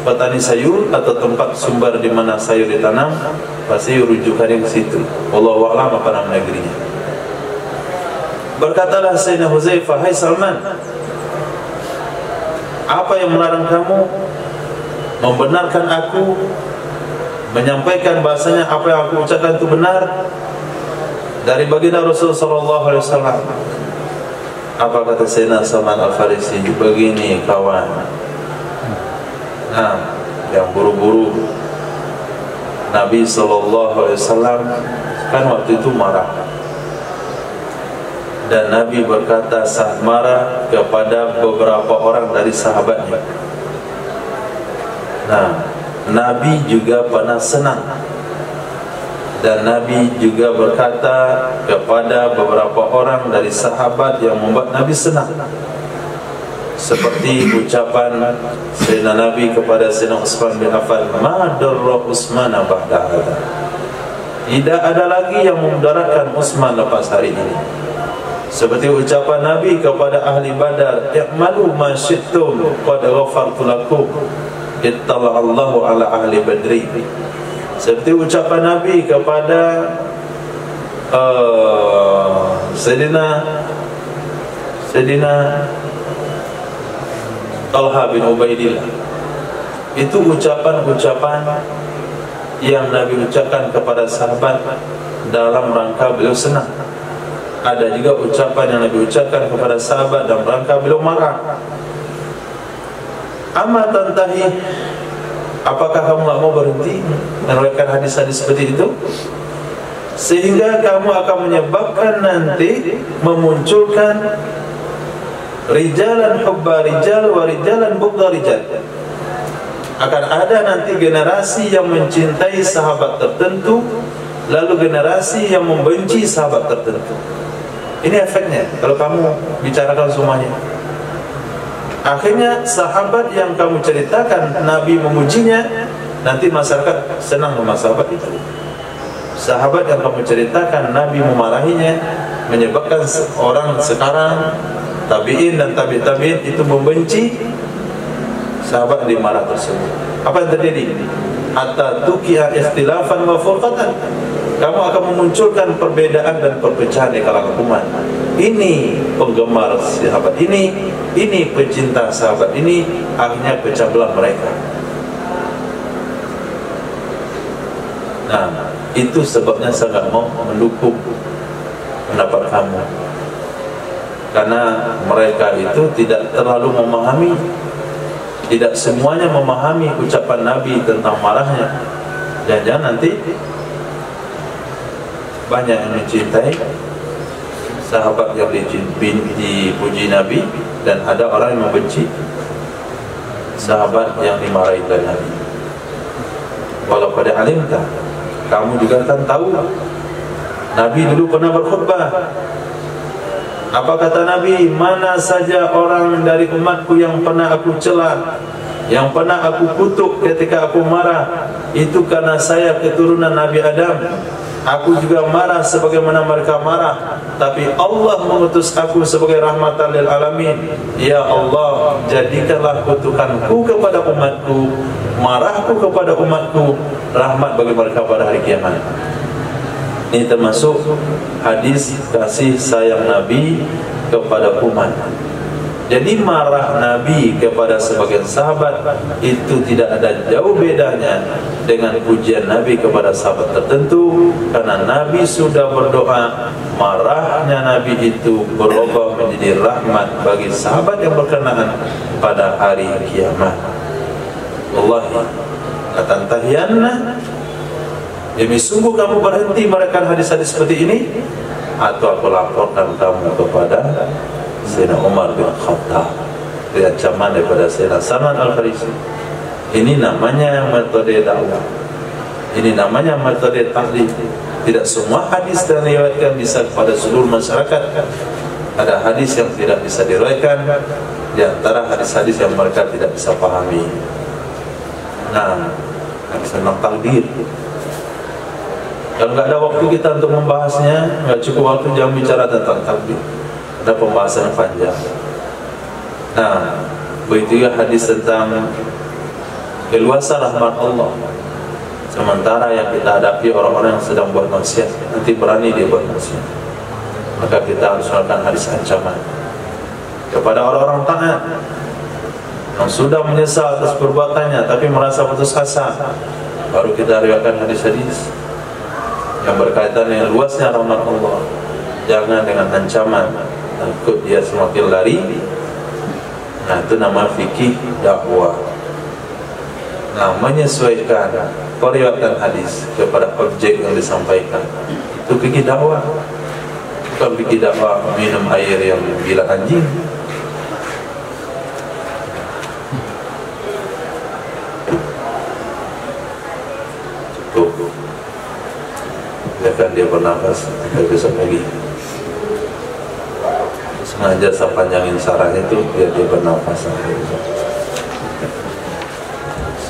petani sayur atau tempat sumber di mana sayur ditanam, pasti rujukannya ke situ. Wallahu a'lam apa nama negerinya. Berkatalah Sayyidina Huzaifah, "Hai Salman, apa yang melarang kamu membenarkan aku, menyampaikan bahasanya apa yang aku ucapkan itu benar dari baginda Rasulullah SAW?" Apa kata Sayyidina Salman Al-Farisi? "Begini kawan, nah, yang buru-buru Nabi SAW kan waktu itu marah, dan Nabi berkata saat marah kepada beberapa orang dari sahabatnya. Nah, Nabi juga pernah senang, dan Nabi juga berkata kepada beberapa orang dari sahabat yang membuat Nabi senang, seperti ucapan Sayyidina Nabi kepada Sayyidina Utsman bin Affan, "Ma darra Utsman ba'da hadha." Tidak ada lagi yang memudaratkan Utsman lepas hari ini. Seperti ucapan Nabi kepada ahli Badar, "I'malu ma syi'tum qad ghafartu lakum, ittala'allahu ala ahli Badri." Seperti ucapan Nabi kepada Sayyidina Talha bin Ubaidillah. Itu ucapan-ucapan yang Nabi ucapkan kepada sahabat dalam rangka beliau senang. Ada juga ucapan yang Nabi ucapkan kepada sahabat dalam rangka beliau marah. Amma tantahi, apakah kamu tak mau berhenti meriwayatkan hadis-hadis seperti itu, sehingga kamu akan menyebabkan nanti memunculkan rijalan hubba rijal wa rijalan bughdha rijal. Akan ada nanti generasi yang mencintai sahabat tertentu, lalu generasi yang membenci sahabat tertentu. Ini efeknya kalau kamu bicarakan semuanya. Akhirnya sahabat yang kamu ceritakan Nabi memujinya, nanti masyarakat senang sama sahabat itu. Sahabat yang kamu ceritakan Nabi memarahinya, menyebabkan orang sekarang tabi'in dan tabi'in itu membenci sahabat yang dimarah tersebut. Apa yang terjadi? Hatta tuqiya ikhtilafan wa furqatan. Kamu akan memunculkan perbedaan dan perpecahan di kalangan umat. Ini penggemar sahabat ini pencinta sahabat ini, akhirnya pecah belah mereka. Nah, itu sebabnya saya tidak mau mendukung pendapat kamu, karena mereka itu tidak terlalu memahami, tidak semuanya memahami ucapan Nabi tentang marahnya. Jangan-jangan nanti banyak yang mencintai sahabat yang dipuji Nabi, dan ada orang yang membenci sahabat yang dimarahi oleh Nabi. Walau pada alimta, kamu juga kan tahu Nabi dulu pernah berkhutbah. Apa kata Nabi? "Mana saja orang dari umatku yang pernah aku cela, yang pernah aku kutuk ketika aku marah, itu karena saya keturunan Nabi Adam. Aku juga marah sebagaimana mereka marah, tapi Allah mengutus aku sebagai rahmatan lil alamin. Ya Allah, jadikanlah kutukanku kepada umatku, marahku kepada umatku, rahmat bagi mereka pada hari kiamat." Ini termasuk hadis kasih sayang Nabi kepada umat. Jadi marah Nabi kepada sebagian sahabat itu tidak ada jauh bedanya dengan pujian Nabi kepada sahabat tertentu, karena Nabi sudah berdoa, marahnya Nabi itu berubah menjadi rahmat bagi sahabat yang berkenaan pada hari kiamat. Wallahi atantahiyanna, demi sungguh kamu berhenti merekam hadis-hadis seperti ini, atau aku laporkan kamu kepada Sayyidina Umar bin Khattab, ancaman daripada Sayyidina Salman Al-Farisi. Ini namanya metode dakwah, ini namanya metode tahlil. Tidak semua hadis yang diriwayatkan bisa kepada seluruh masyarakat. Ada hadis yang tidak bisa diriwayatkan, di antara hadis-hadis yang mereka tidak bisa pahami. Nah, tentang takdir, kalau nggak ada waktu kita untuk membahasnya, nggak cukup waktu jangan bicara tentang takdir. Ada pembahasan panjang. Nah, begitu ya hadis tentang keluasan rahmat Allah. Sementara yang kita hadapi orang-orang yang sedang buat maksiat, nanti berani dia buat maksiat, maka kita harus melakukan hadis ancaman kepada orang-orang taat yang sudah menyesal atas perbuatannya tapi merasa putus asa. Baru kita riwayatkan hadis-hadis yang berkaitan dengan luasnya rahmat Allah. Jangan dengan ancaman, takut dia semakin lari. Nah, itu nama fikih dakwah. Nah, menyesuaikan periwayatan hadis kepada objek yang disampaikan, itu fikih dakwah. Bukan fikih dakwah minum air yang gila anjing. Cukup, biarkan dia bernafas sampai besok lagi. Sengaja saya panjangin sarahnya itu biar dia bernafas sampai besok.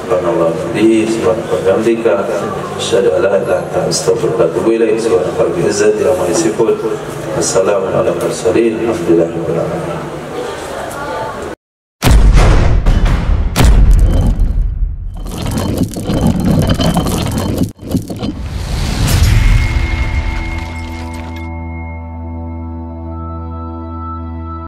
Subhanallah bihamdihi, subhanaka asyhadu an la ilaha illa anta astaghfiruka wa atubu ilaik. Subhanaka rabbil izzati amma yasifun. Wassalamu ala mursalin. Alhamdulillahirabbil alamin.